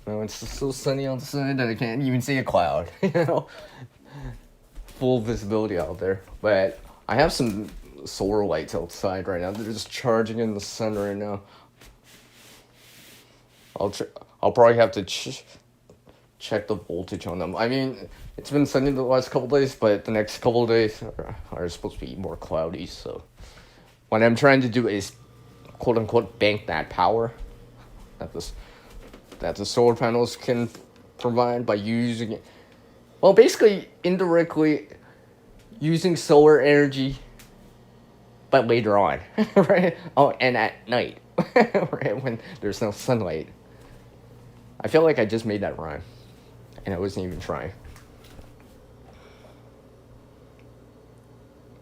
No, it's so sunny outside that I can't even see a cloud. You know, full visibility out there. But I have some solar lights outside right now. They're just charging in the sun right now. I'll probably have to check the voltage on them. I mean, it's been sunny the last couple days, but the next couple of days are supposed to be more cloudy. So what I'm trying to do is, quote unquote, bank that power that the solar panels can provide by using it. Well, basically, indirectly using solar energy, but later on, right? Oh, and at night, right, when there's no sunlight. I feel like I just made that rhyme, and I wasn't even trying.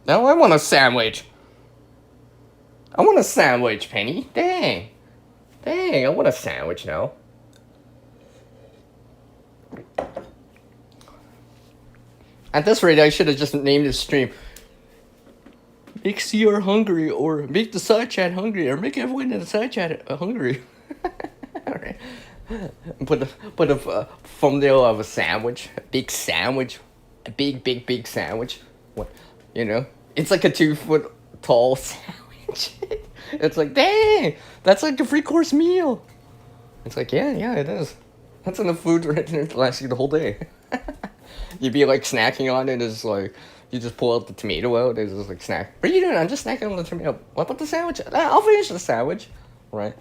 Now I want a sandwich. I want a sandwich, Penny. Dang, I want a sandwich now. At this rate, I should have just named this stream "Make CR hungry" or "Make the side chat hungry" or "Make everyone in the side chat hungry." Alright. Put a thumbnail of a sandwich, a big sandwich, a big sandwich. What, you know? It's like a 2-foot tall sandwich. It's like, dang, that's like a 3-course meal. It's like, yeah, it is. That's enough food right there to last you the whole day. You'd be like snacking on it. It's like you just pull out the tomato out. It's just like snack. What are you doing? I'm just snacking on the tomato. What about the sandwich? I'll finish the sandwich, right?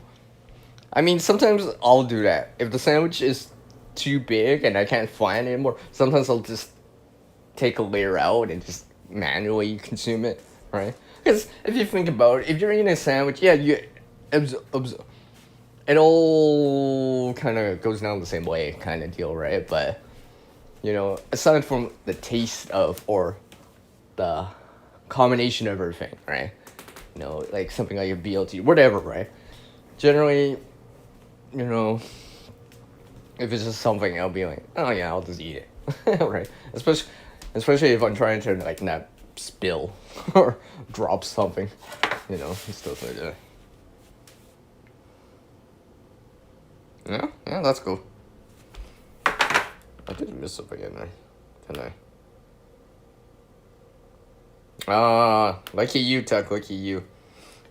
I mean, sometimes I'll do that. If the sandwich is too big and I can't find it anymore, sometimes I'll just take a layer out and just manually consume it, right? Because if you think about it, if you're eating a sandwich, yeah, it all kind of goes down the same way kind of deal, right? But, you know, aside from the taste of, or the combination of everything, right? You know, like something like a BLT, whatever, right? Generally, you know, if it's just something, I'll be like, oh yeah, I'll just eat it, right? Especially if I'm trying to like not spill or drop something, you know, and stuff like that. Yeah, that's cool. I didn't miss something in there, didn't I? Lucky you, Tuck, lucky you.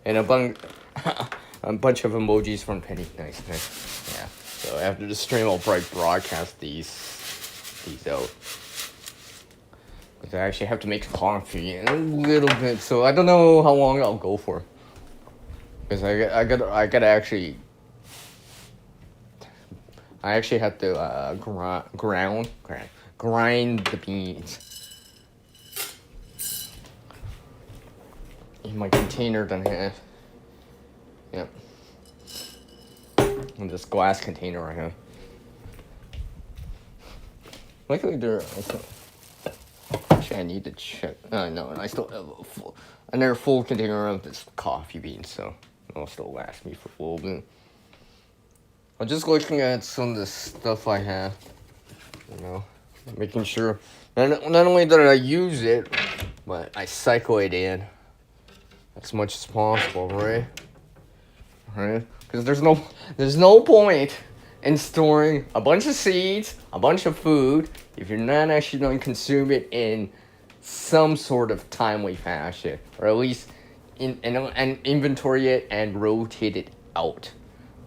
And a bunch of emojis from Penny. Nice. Yeah. So after the stream, I'll probably broadcast these out. Because I actually have to make coffee in a little bit, so I don't know how long I'll go for. Because I gotta actually. I actually have to grind the beans in my container that I have. Yep. In this glass container I have. Luckily actually I need to check. No, I still have another full container of this coffee beans, so it'll still last me for a little bit. I'm just looking at some of the stuff I have, you know, making sure, not only that I use it, but I cycle it in. as much as possible, right? Right? Because there's no point in storing a bunch of seeds, a bunch of food, if you're not actually going to consume it in some sort of timely fashion, or at least and inventory it and rotate it out,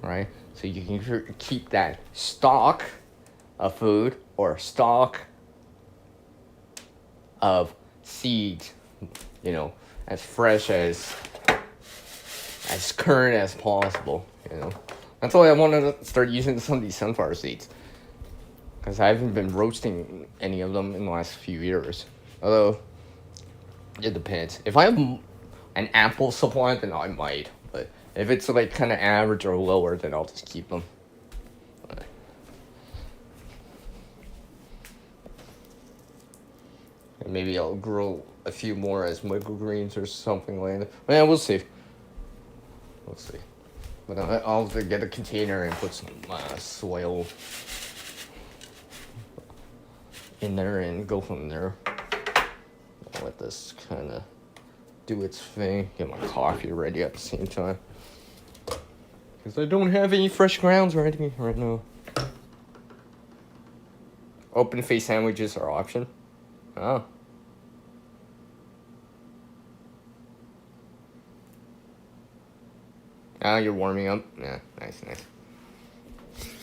right? So you can keep that stock of food or stock of seeds, as fresh as current as possible, That's why I wanted to start using some of these sunflower seeds. Because I haven't been roasting any of them in the last few years. Although, it depends. If I have an ample supply, then I might. But if it's like kind of average or lower, then I'll just keep them. And maybe I'll grow a few more as microgreens or something like that. Yeah, we'll see. We'll see. But I'll have to get a container and put some soil in there and go from there. I'll let this kind of do its thing. Get my coffee ready at the same time. Because I don't have any fresh grounds ready right now. Open face sandwiches are option. Oh. Ah, you're warming up. Yeah, nice.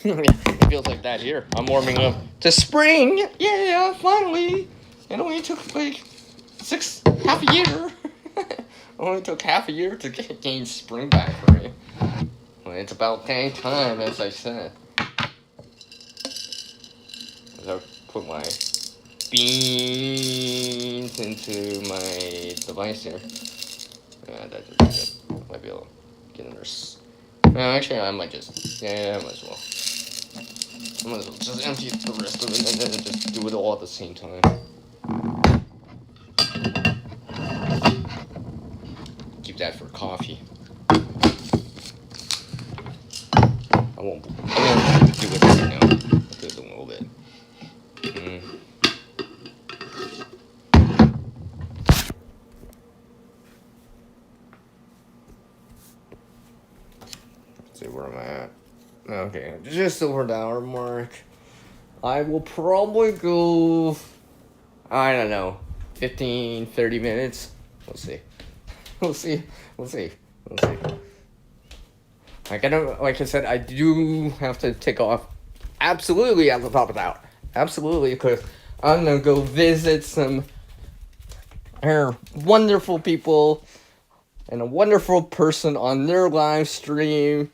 It feels like that here. I'm warming up to spring. Yeah, finally. It only took like half a year. Only took half a year to gain spring back for me. Well, it's about dang time, as I said. I'll put my beans into my device here. Yeah, that should be good. Might be able to get in there. No, actually, I might just. Yeah, I might as well. I might as well just empty the rest of it and then just do it all at the same time. Keep that for coffee. I won't do it right now. I'll do it a little bit. Let's see where I'm at. Okay, just over the hour mark. I will probably go, I don't know, 15, 30 minutes. We'll see. Like I said, I do have to take off absolutely at the top of the hour. Absolutely, because I'm going to go visit some wonderful people and a wonderful person on their live stream.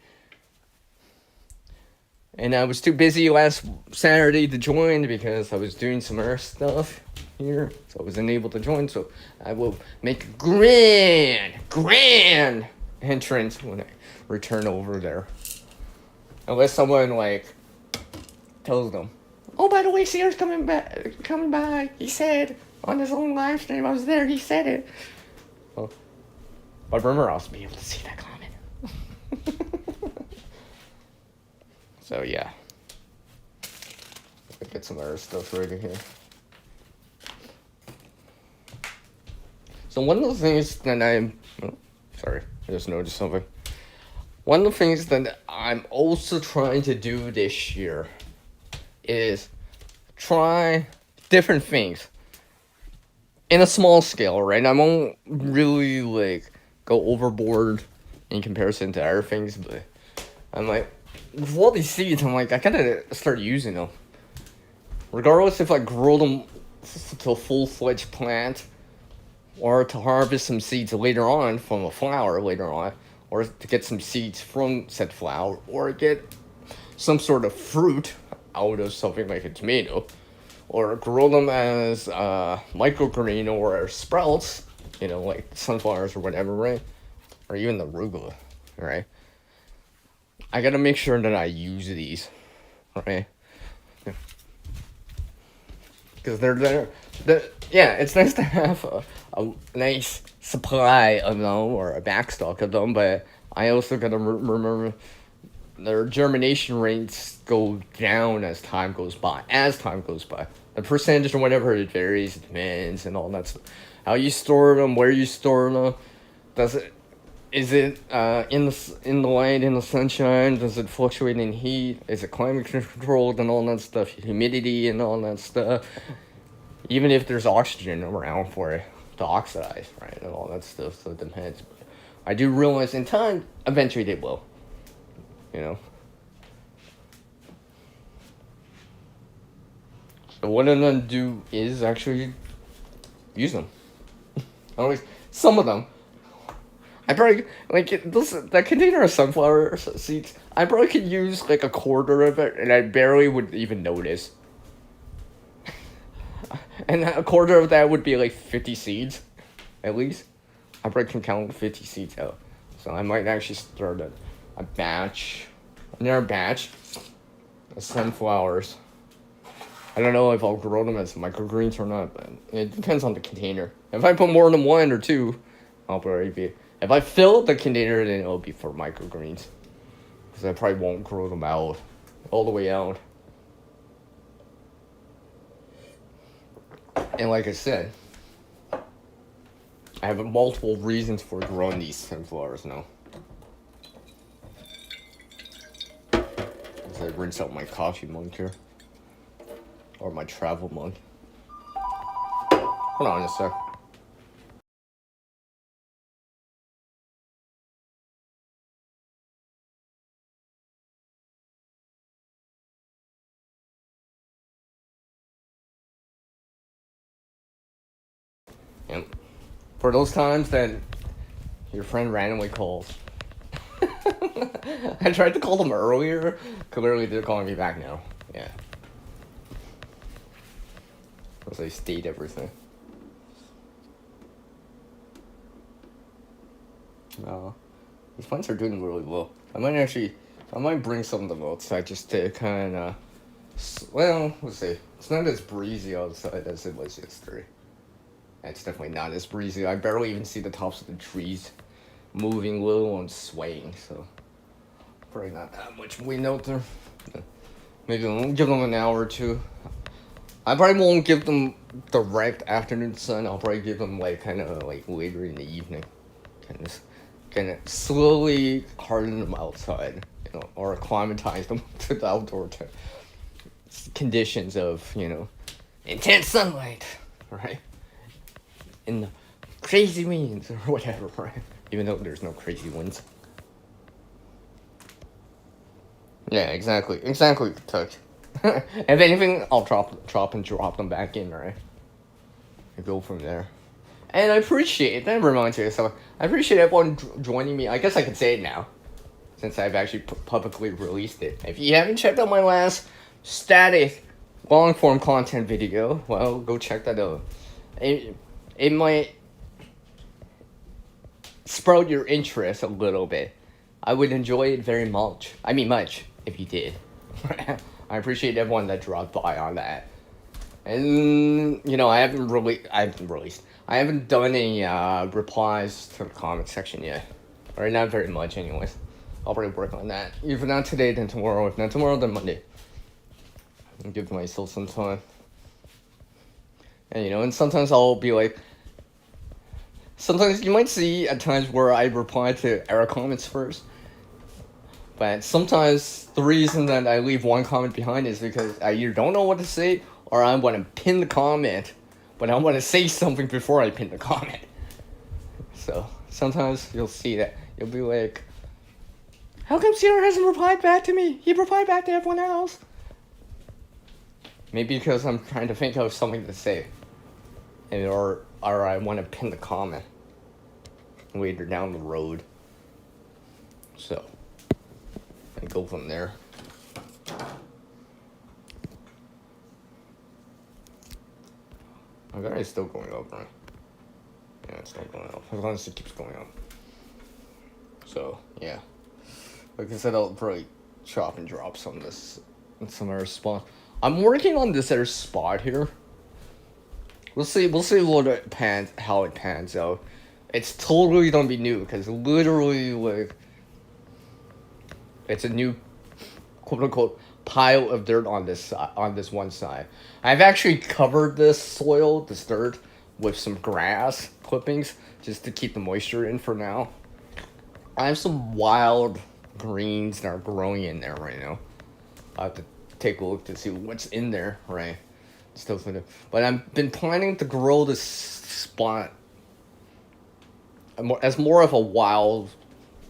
And I was too busy last Saturday to join because I was doing some other stuff here. So I wasn't able to join. So I will make a grand entrance when I return over there. Unless someone, tells them, oh, by the way, Sears coming by. He said on his own live stream, I was there. He said it. Well, but remember, I'll also be able to see that comment. So, yeah. I'll get some other stuff ready here. So, one of the things that I just noticed something. One of the things that I'm also trying to do this year is try different things in a small scale, right? I won't really, go overboard in comparison to other things, but I'm with all these seeds, I gotta start using them. Regardless if I grow them to a full-fledged plant, or to harvest some seeds later on from a flower later on, or to get some seeds from said flower, or get some sort of fruit out of something like a tomato, or grow them as microgreen or sprouts, like sunflowers or whatever, right? Or even the arugula, right? I gotta make sure that I use these, right? Because they're there. Yeah, it's nice to have a nice supply of them or a backstock of them, but I also gotta remember their germination rates go down as time goes by. The percentage or whatever, it varies, it depends, and all that stuff. How you store them, where you store them, Does it? Is it in the light, in the sunshine? Does it fluctuate in heat? Is it climate controlled and all that stuff? Humidity and all that stuff. Even if there's oxygen around for it to oxidize, right, and all that stuff. So it depends. I do realize in time, eventually they will. You know. So what I'm gonna do is actually use them. Always some of them. I probably that container of sunflower seeds. I probably could use like a quarter of it, and I barely would even notice. And a quarter of that would be like 50 seeds, at least. I probably can count 50 seeds out, so I might actually start a batch, another batch of sunflowers. I don't know if I'll grow them as microgreens or not, but it depends on the container. If I put more than one or two, I'll probably be. If I fill the container, then it'll be for microgreens. Because I probably won't grow them out, all the way out. And like I said, I have multiple reasons for growing these sunflowers now. As I rinse out my coffee mug here. Or my travel mug. Hold on a sec. Yep. For those times that your friend randomly calls. I tried to call them earlier. Clearly they're calling me back now. Yeah. Because I stayed everything. These plants are doing really well. I might bring some of them outside just to kind of, well, let's see. It's not as breezy outside as it was yesterday. It's definitely not as breezy. I barely even see the tops of the trees moving little and swaying, so probably not that much wind out there. Maybe I'll give them an hour or two. I probably won't give them direct afternoon sun. I'll probably give them kind of later in the evening, kind of slowly harden them outside, or acclimatize them to the outdoor conditions of intense sunlight, right? In the crazy winds or whatever, right? Even though there's no crazy winds. Yeah, exactly, Touch. If anything, I'll drop them back in, right? And go from there. And I appreciate, that reminds me of something, I appreciate everyone joining me. I guess I can say it now, since I've actually publicly released it. If you haven't checked out my last static long-form content video, well, go check that out. It might sprout your interest a little bit. I would enjoy it very much. I mean, much, if you did. I appreciate everyone that dropped by on that. And, I haven't done any replies to the comment section yet. Or not very much, anyways. I'll probably work on that. If not today, then tomorrow. If not tomorrow, then Monday. I'll give myself some time. And, and sometimes I'll be like, sometimes you might see at times where I reply to error comments first. But sometimes the reason that I leave one comment behind is because I either don't know what to say or I want to pin the comment, but I want to say something before I pin the comment. So sometimes you'll see that. You'll be like, how come Sierra hasn't replied back to me? He replied back to everyone else. Maybe because I'm trying to think of something to say. Or I want to pin the comment later down the road. So, and go from there. My guy is still going up, right? Yeah, it's still going up. As long as it keeps going up. So, yeah. Like I said, I'll probably chop and drop some of this in some other spot. I'm working on this other spot here. We'll see how it pans out. It's totally gonna be new, because literally, it's a new, quote-unquote, pile of dirt on this one side. I've actually covered this dirt, with some grass clippings just to keep the moisture in for now. I have some wild greens that are growing in there right now. I have to take a look to see what's in there, right? Still thinking, but I've been planning to grow this spot as more of a wild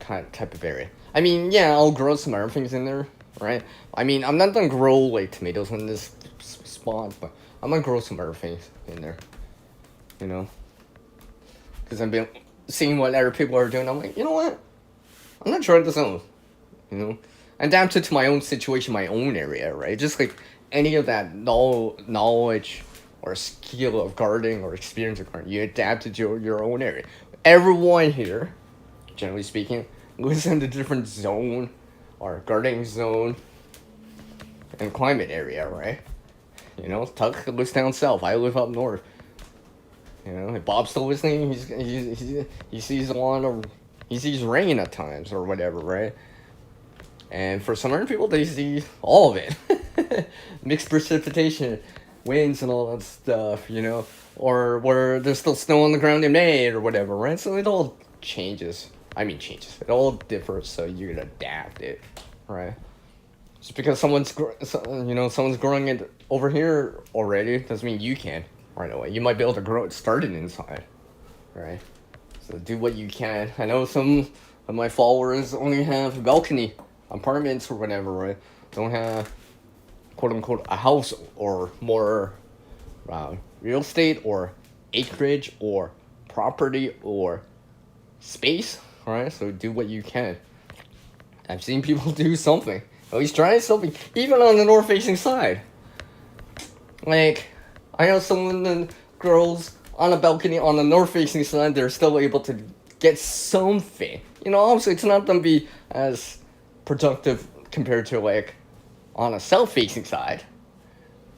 kind of type of area. I mean, yeah, I'll grow some other things in there, right? I mean, I'm not gonna grow like tomatoes in this spot, but I'm gonna grow some other things in there, you know? Because I've been seeing what other people are doing. I'm like, you know what? I'm not trying this out, you know? Adapt it to my own situation, my own area, right? Just like any of that knowledge or skill of gardening or experience of gardening, you adapt it to your own area. Everyone here, generally speaking, lives in a different zone or gardening zone and climate area, right? You know, Tuck lives down south. I live up north. You know, if Bob's still listening, he sees a lot of, he sees rain at times or whatever, right? And for some other people, they see all of it. Mixed precipitation, winds and all that stuff, you know? Or where there's still snow on the ground in May or whatever, right? So it all changes. It all differs, so you can adapt it, right? Just because someone's growing it over here already doesn't mean you can right away. You might be able to grow it, start it inside, right? So do what you can. I know some of my followers only have balcony apartments or whatever, right? Don't have, quote unquote, a house or more real estate or acreage or property or space, right? So do what you can. I've seen people do something. At least try something, even on the north-facing side. Like, I know some of the girls on a balcony on the north-facing side, they're still able to get something. You know, obviously it's not going to be as productive compared to, like, on a south-facing side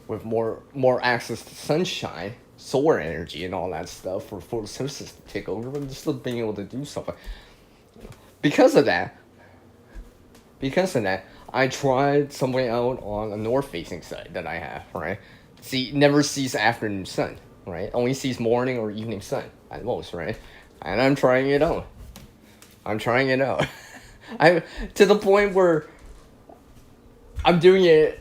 with more access to sunshine, solar energy, and all that stuff for photosynthesis to take over, but they're still being able to do something. Because of that, I tried something out on a north-facing side that I have, right? Never sees afternoon sun, right? Only sees morning or evening sun at most, right? And I'm trying it out. I'm to the point where I'm doing it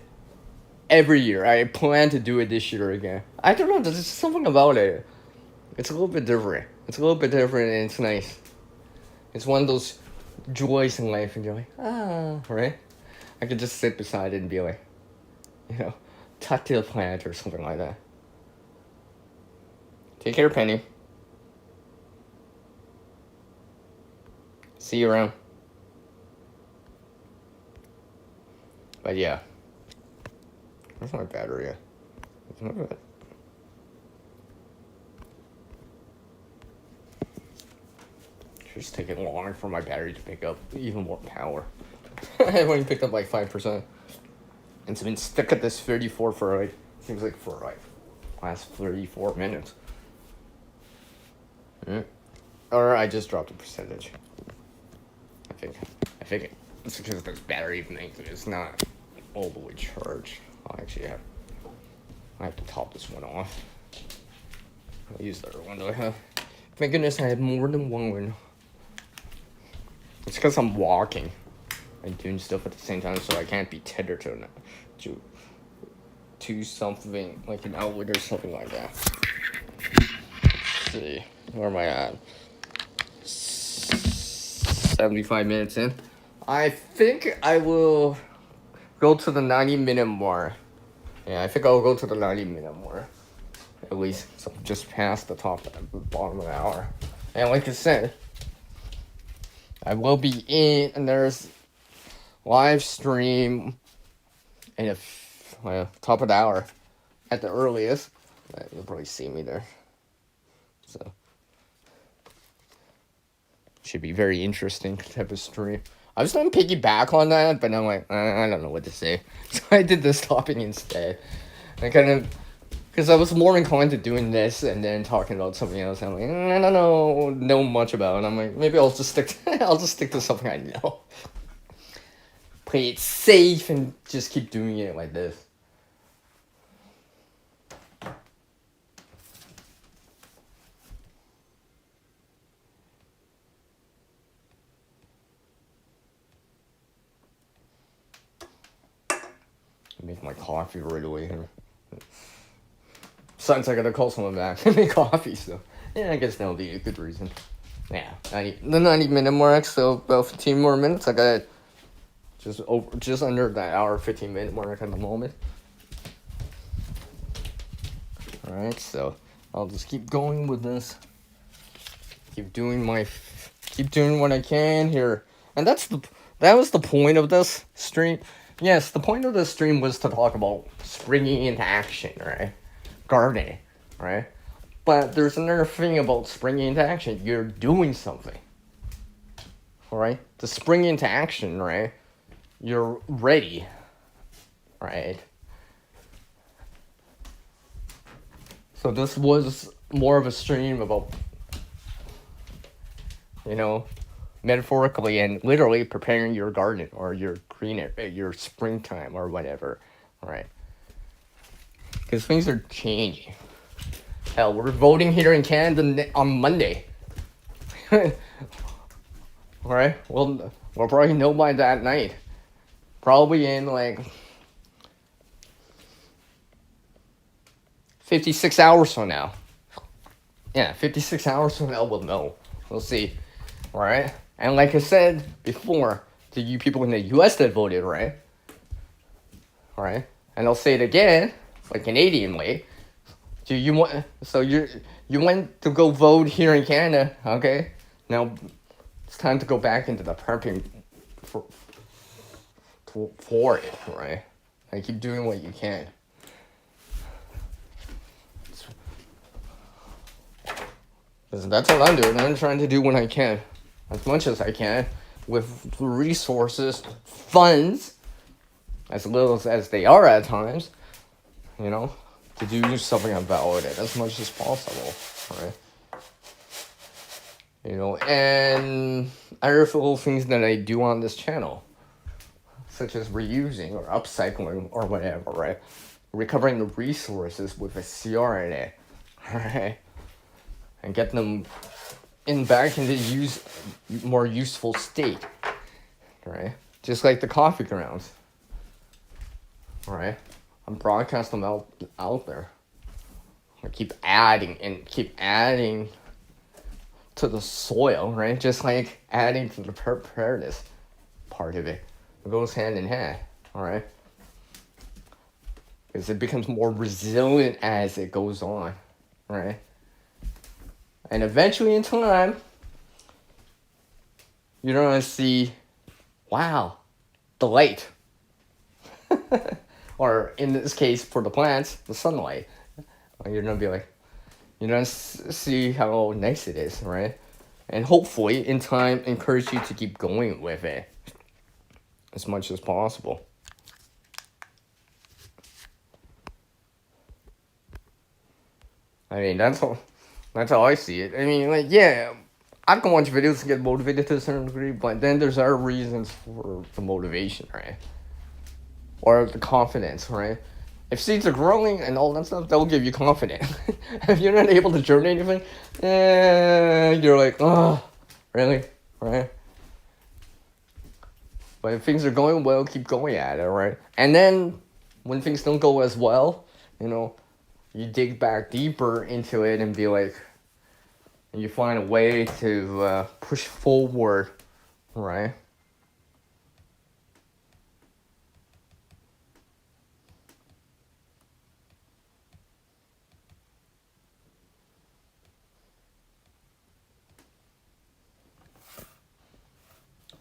every year. I plan to do it this year again. I don't know, there's just something about it. It's a little bit different. And it's nice. It's one of those joys in life, and you're like, right? I could just sit beside it and be like, you know, talk to the plant or something like that. Take care, Penny. See you around. But yeah. Where's my battery at? It's just taking longer for my battery to pick up even more power. I've only picked up like 5%. And it's been stuck at this 34 for like, seems like for like last 34 minutes. Or I just dropped a percentage. I think it's because this battery thing is not all the way charged. I have to top this one off. I'll use the other one that I have. Thank goodness I have more than one window. It's because I'm walking and doing stuff at the same time, so I can't be tethered to something like an outlet or something like that. Let's see, where am I at? 75 minutes in. I think I will go to the 90-minute mark. Yeah, I think I'll go to the 90-minute mark. At least, so just past the bottom of the hour. And like I said, I will be in, and there's live stream in top of the hour at the earliest. You'll probably see me there. So, should be very interesting type of stream. I was going to piggyback on that, but I'm like, I don't know what to say. So I did this topic instead. I kind of, because I was more inclined to doing this and then talking about something else. I'm like, I don't know much about it. I'm like, maybe I'll just stick to something I know. Play it safe and just keep doing it like this. make my coffee right away here. Besides, I gotta call someone back and make coffee, so yeah, I guess that'll be a good reason. Yeah, the 90-minute mark, so about 15 more minutes. I got just under that hour 15-minute mark at the moment. All right, so I'll just keep going with this. Keep doing what I can here, and that was the point of this stream. Yes, the point of this stream was to talk about springing into action, right? Gardening, right? But there's another thing about springing into action. You're doing something, all right? To spring into action, right? You're ready, right? So this was more of a stream about, metaphorically and literally preparing your garden or your your springtime or whatever, right? Because things are changing. Hell, we're voting here in Canada on Monday. Alright? We'll probably know by that night. Probably in 56 hours from now. Yeah, 56 hours from now we'll know. We'll see. Alright? And like I said before, to you people in the US that voted, right? Alright? And I'll say it again, like Canadian way. You went to go vote here in Canada, okay? Now it's time to go back into the prepping for it, right? And keep doing what you can. That's what I'm doing. I'm trying to do what I can, as much as I can, with resources, funds, as little as they are at times, to do something about it as much as possible, right? And other little things that I do on this channel, such as reusing or upcycling or whatever, right? Recovering the resources with a CR in it, right? And get them back into more useful state, right? Just like the coffee grounds, right? I'm broadcasting them out there. I keep adding to the soil, right? Just like adding to the preparedness part of it. It goes hand in hand, all right? Because it becomes more resilient as it goes on, right? And eventually in time, you're going to see, wow, the light. Or in this case, for the plants, the sunlight. You're going to be like, you're going to see how nice it is, right? And hopefully, in time, encourage you to keep going with it as much as possible. I mean, that's how I see it. I mean, yeah, I can watch videos to get motivated to a certain degree, but then there's other reasons for the motivation, right? Or the confidence, right? If seeds are growing and all that stuff, that will give you confidence. If you're not able to germinate anything, you're like, oh, really? Right? But if things are going well, keep going at it, right? And then, when things don't go as well, you dig back deeper into it and be like, and you find a way to push forward, right?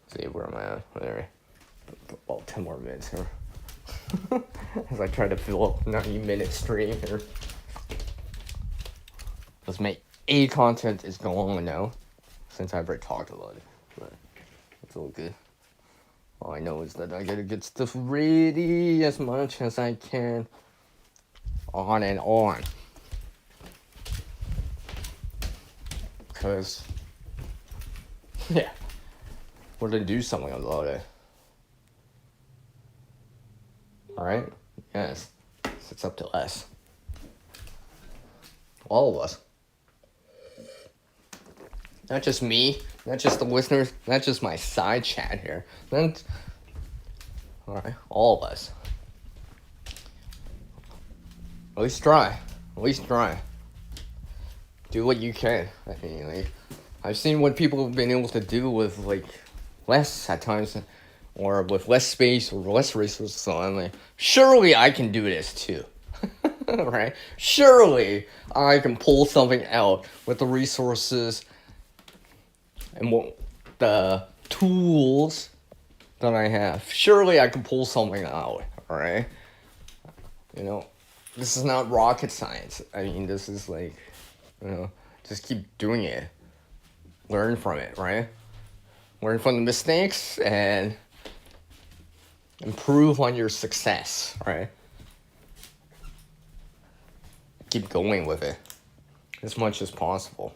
See where am I at? Anyway, about 10 more minutes here. As I try to fill up 90-minute stream here. Because my A content is going now, since I've already talked about it. But it's all good. All I know is that I gotta get stuff ready as much as I can. On and on. Because, yeah, we're gonna do something about it. Alright? Yes. It's up to us. All of us. Not just me, not just the listeners, not just my side chat here. Alright? All of us. At least try. At least try. Do what you can. I mean, like, I've seen what people have been able to do with, like, less at times, or with less space or less resources. So I'm like, surely I can do this too. Right? Surely I can pull something out with the resources and the tools that I have. Surely I can pull something out. Alright? You know, this is not rocket science. I mean, this is like, just keep doing it. Learn from it, right? Learn from the mistakes and improve on your success, right? Keep going with it as much as possible.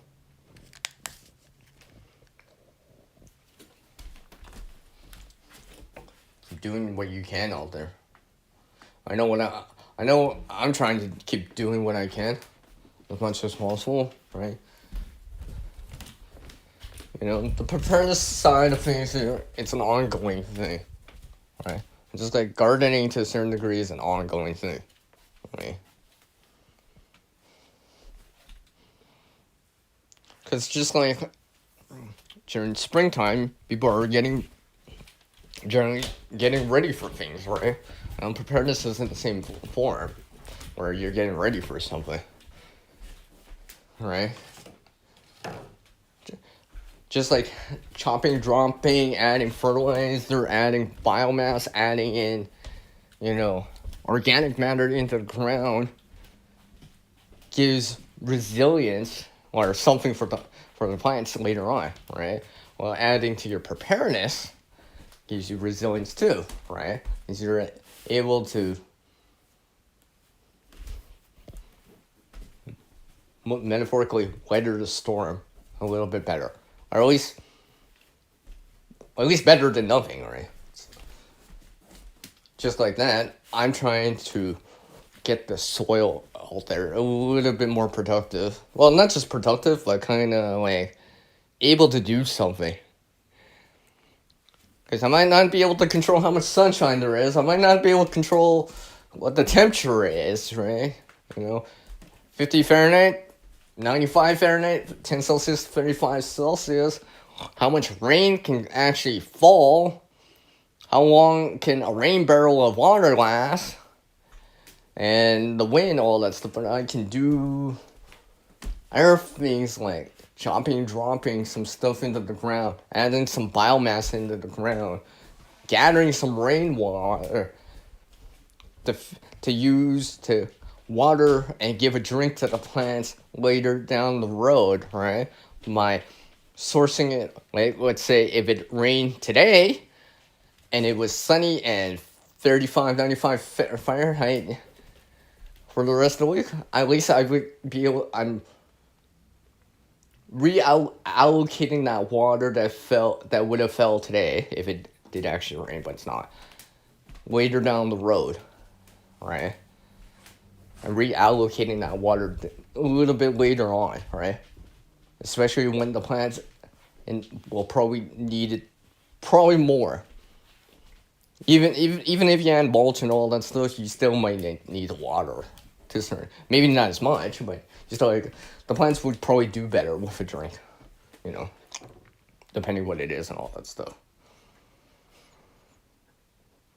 Keep doing what you can out there. I know I'm trying to keep doing what I can as much as possible, right? You know, the preparedness side of things, it's an ongoing thing, right? Just like gardening to a certain degree is an ongoing thing, right? Because just like during springtime, people are generally getting ready for things, right? Preparedness isn't the same form, where you're getting ready for something, right? Just like chopping, dropping, adding fertilizer, adding biomass, adding in, organic matter into the ground gives resilience or something for the plants later on, right? Well, adding to your preparedness gives you resilience too, right? Because you're able to metaphorically weather the storm a little bit better. Or at least better than nothing, right? Just like that, I'm trying to get the soil out there a little bit more productive. Well, not just productive, but kind of like able to do something. Because I might not be able to control how much sunshine there is. I might not be able to control what the temperature is, right? 50 Fahrenheit, 95 Fahrenheit, 10 Celsius, 35 Celsius. How much rain can actually fall? How long can a rain barrel of water last? And the wind, all that stuff. But I can do other things like chopping, dropping some stuff into the ground, adding some biomass into the ground, gathering some rainwater to use to water and give a drink to the plants later down the road, right? My sourcing it, like, let's say if it rained today and it was sunny and 35, 95 Fahrenheit for the rest of the week, at least I would be able, I'm reallocating that water that would have fell today if it did actually rain, but it's not, later down the road, right? I'm reallocating that water a little bit later on, right? Especially when the plants will probably need it probably more. Even if you add mulch and all that stuff, you still might need water to certain. Maybe not as much, but just like the plants would probably do better with a drink, depending what it is and all that stuff.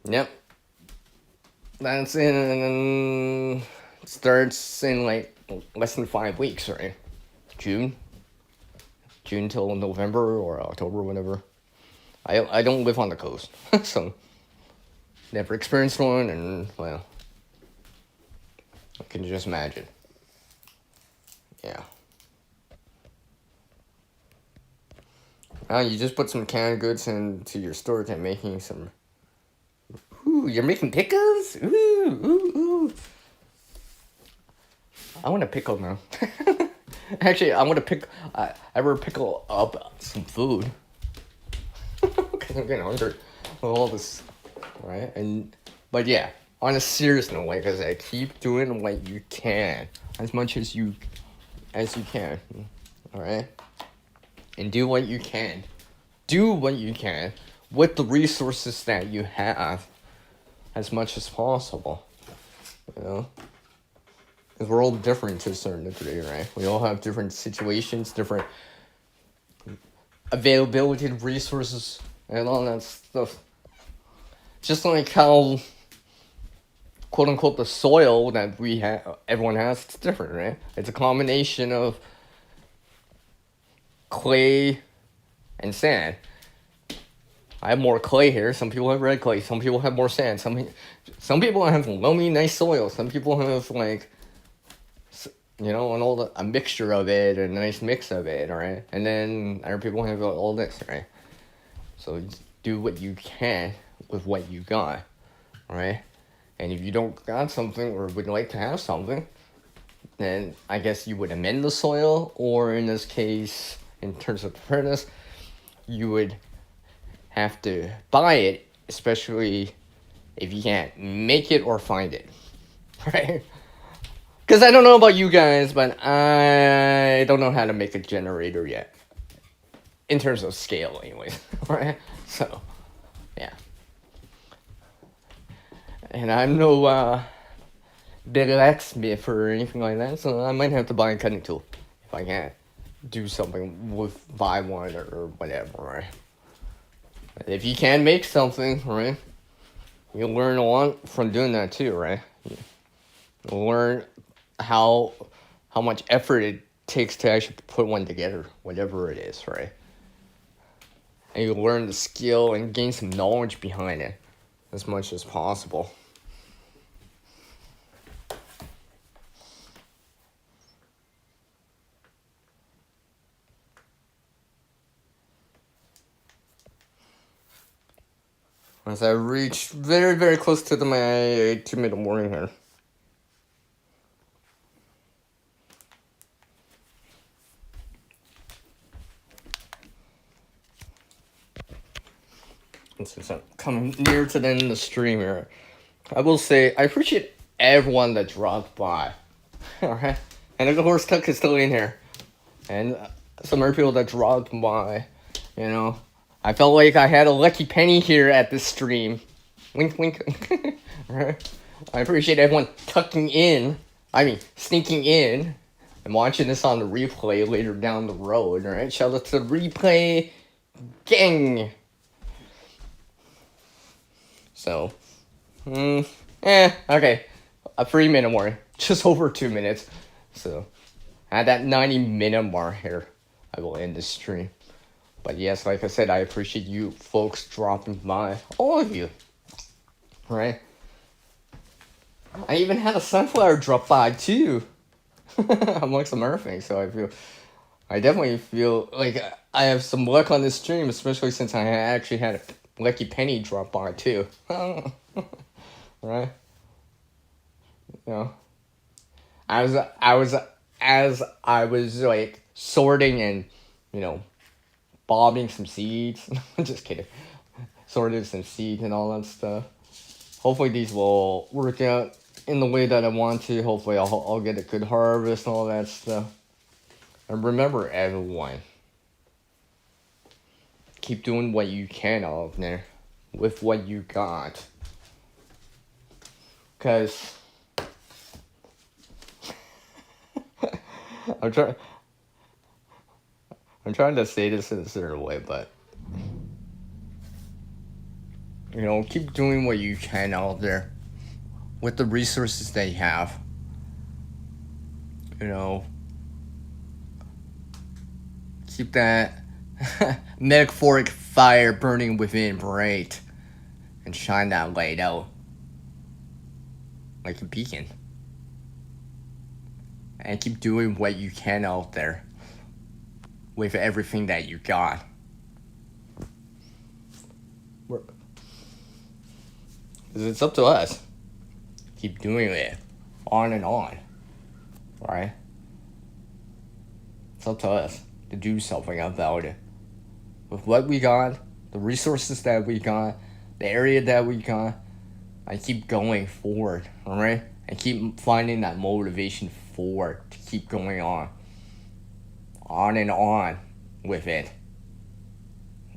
Yep. That's in starts in like less than 5 weeks, right? June till November or October, whatever. I don't live on the coast, so never experienced one, and well, I can just imagine. Yeah. You just put some canned goods into your storage and making some. Ooh, you're making pickles? Ooh. I want to pickle now. Actually, I want to I will pickle up some food. Because I'm getting hungry with all this, right? But yeah, on a serious note, like I said, keep doing what you can. As much as you can. Alright? And do what you can. Do what you can with the resources that you have as much as possible. Because we're all different to a certain degree, right? We all have different situations, different availability of resources, and all that stuff. Just like how, quote unquote, the soil that we have, everyone has, it's different, right? It's a combination of clay and sand. I have more clay here. Some people have red clay. Some people have more sand. Some people have loamy, nice soil. Some people have like, a mixture of it, a nice mix of it, right? And then other people have all this, right? So just do what you can with what you got, right? And if you don't got something or would like to have something, then I guess you would amend the soil, or in this case, in terms of preparedness, you would have to buy it, especially if you can't make it or find it, right? Because I don't know about you guys, but I don't know how to make a generator yet. In terms of scale, anyways, right? So, yeah. And I'm no blacksmith or anything like that, so I might have to buy a cutting tool if I can't do something buy one or whatever, right? If you can make something, right, you'll learn a lot from doing that too, right? You'll learn how much effort it takes to actually put one together, whatever it is, right? And you learn the skill and gain some knowledge behind it as much as possible. As I reach very, very close to my 2-minute warning here. And since I'm coming near to the end of the stream here, I will say I appreciate everyone that dropped by. Alright? And of course, Tuck is still in here. And some other people that dropped by, I felt like I had a lucky penny here at this stream. Wink, wink. Right? I appreciate everyone sneaking in and watching this on the replay later down the road, right? Shout out to the replay gang. So, okay. A 3-minute warning. Just over 2 minutes. So, at that 90-minute mark here, I will end the stream. But yes, like I said, I appreciate you folks dropping by. All of you. Right? I even had a sunflower drop by too. Amongst some other things. So I definitely feel like I have some luck on this stream, especially since I actually had a lucky penny drop by too. Right? As I was like sorting and, bobbing some seeds. Just kidding. Sorting some seeds and all that stuff. Hopefully these will work out in the way that I want to. Hopefully I'll get a good harvest and all that stuff. And remember, everyone, keep doing what you can out there with what you got. Because I'm trying to say this in a certain way, but keep doing what you can out there with the resources that you have. Keep that metaphoric fire burning within bright and shine that light out like a beacon. And keep doing what you can out there with everything that you got. Because it's up to us. Keep doing it on and on. Right? It's up to us to do something about it. With what we got, the resources that we got, the area that we got, I keep going forward, alright? I keep finding that motivation forward to keep going on and on with it.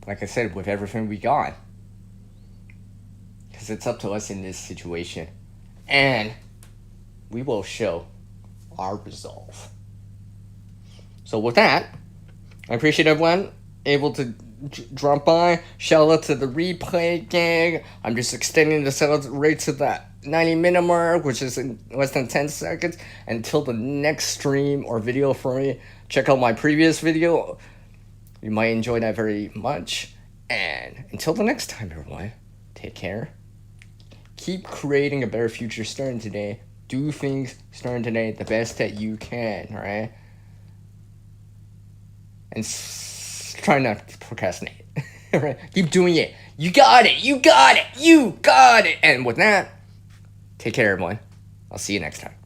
Like I said, with everything we got. Because it's up to us in this situation. And we will show our resolve. So with that, I appreciate everyone able to drop by. Shout out to the replay gang. I'm just extending the sell rate to that 90-minute mark, which is in less than 10 seconds. Until the next stream or video for me, check out my previous video. You might enjoy that very much. And until the next time, everyone, take care. Keep creating a better future starting today. Do things starting today the best that you can, right? And try not to procrastinate. Right? Keep doing it. You got it. You got it. You got it. And with that, take care, everyone. I'll see you next time.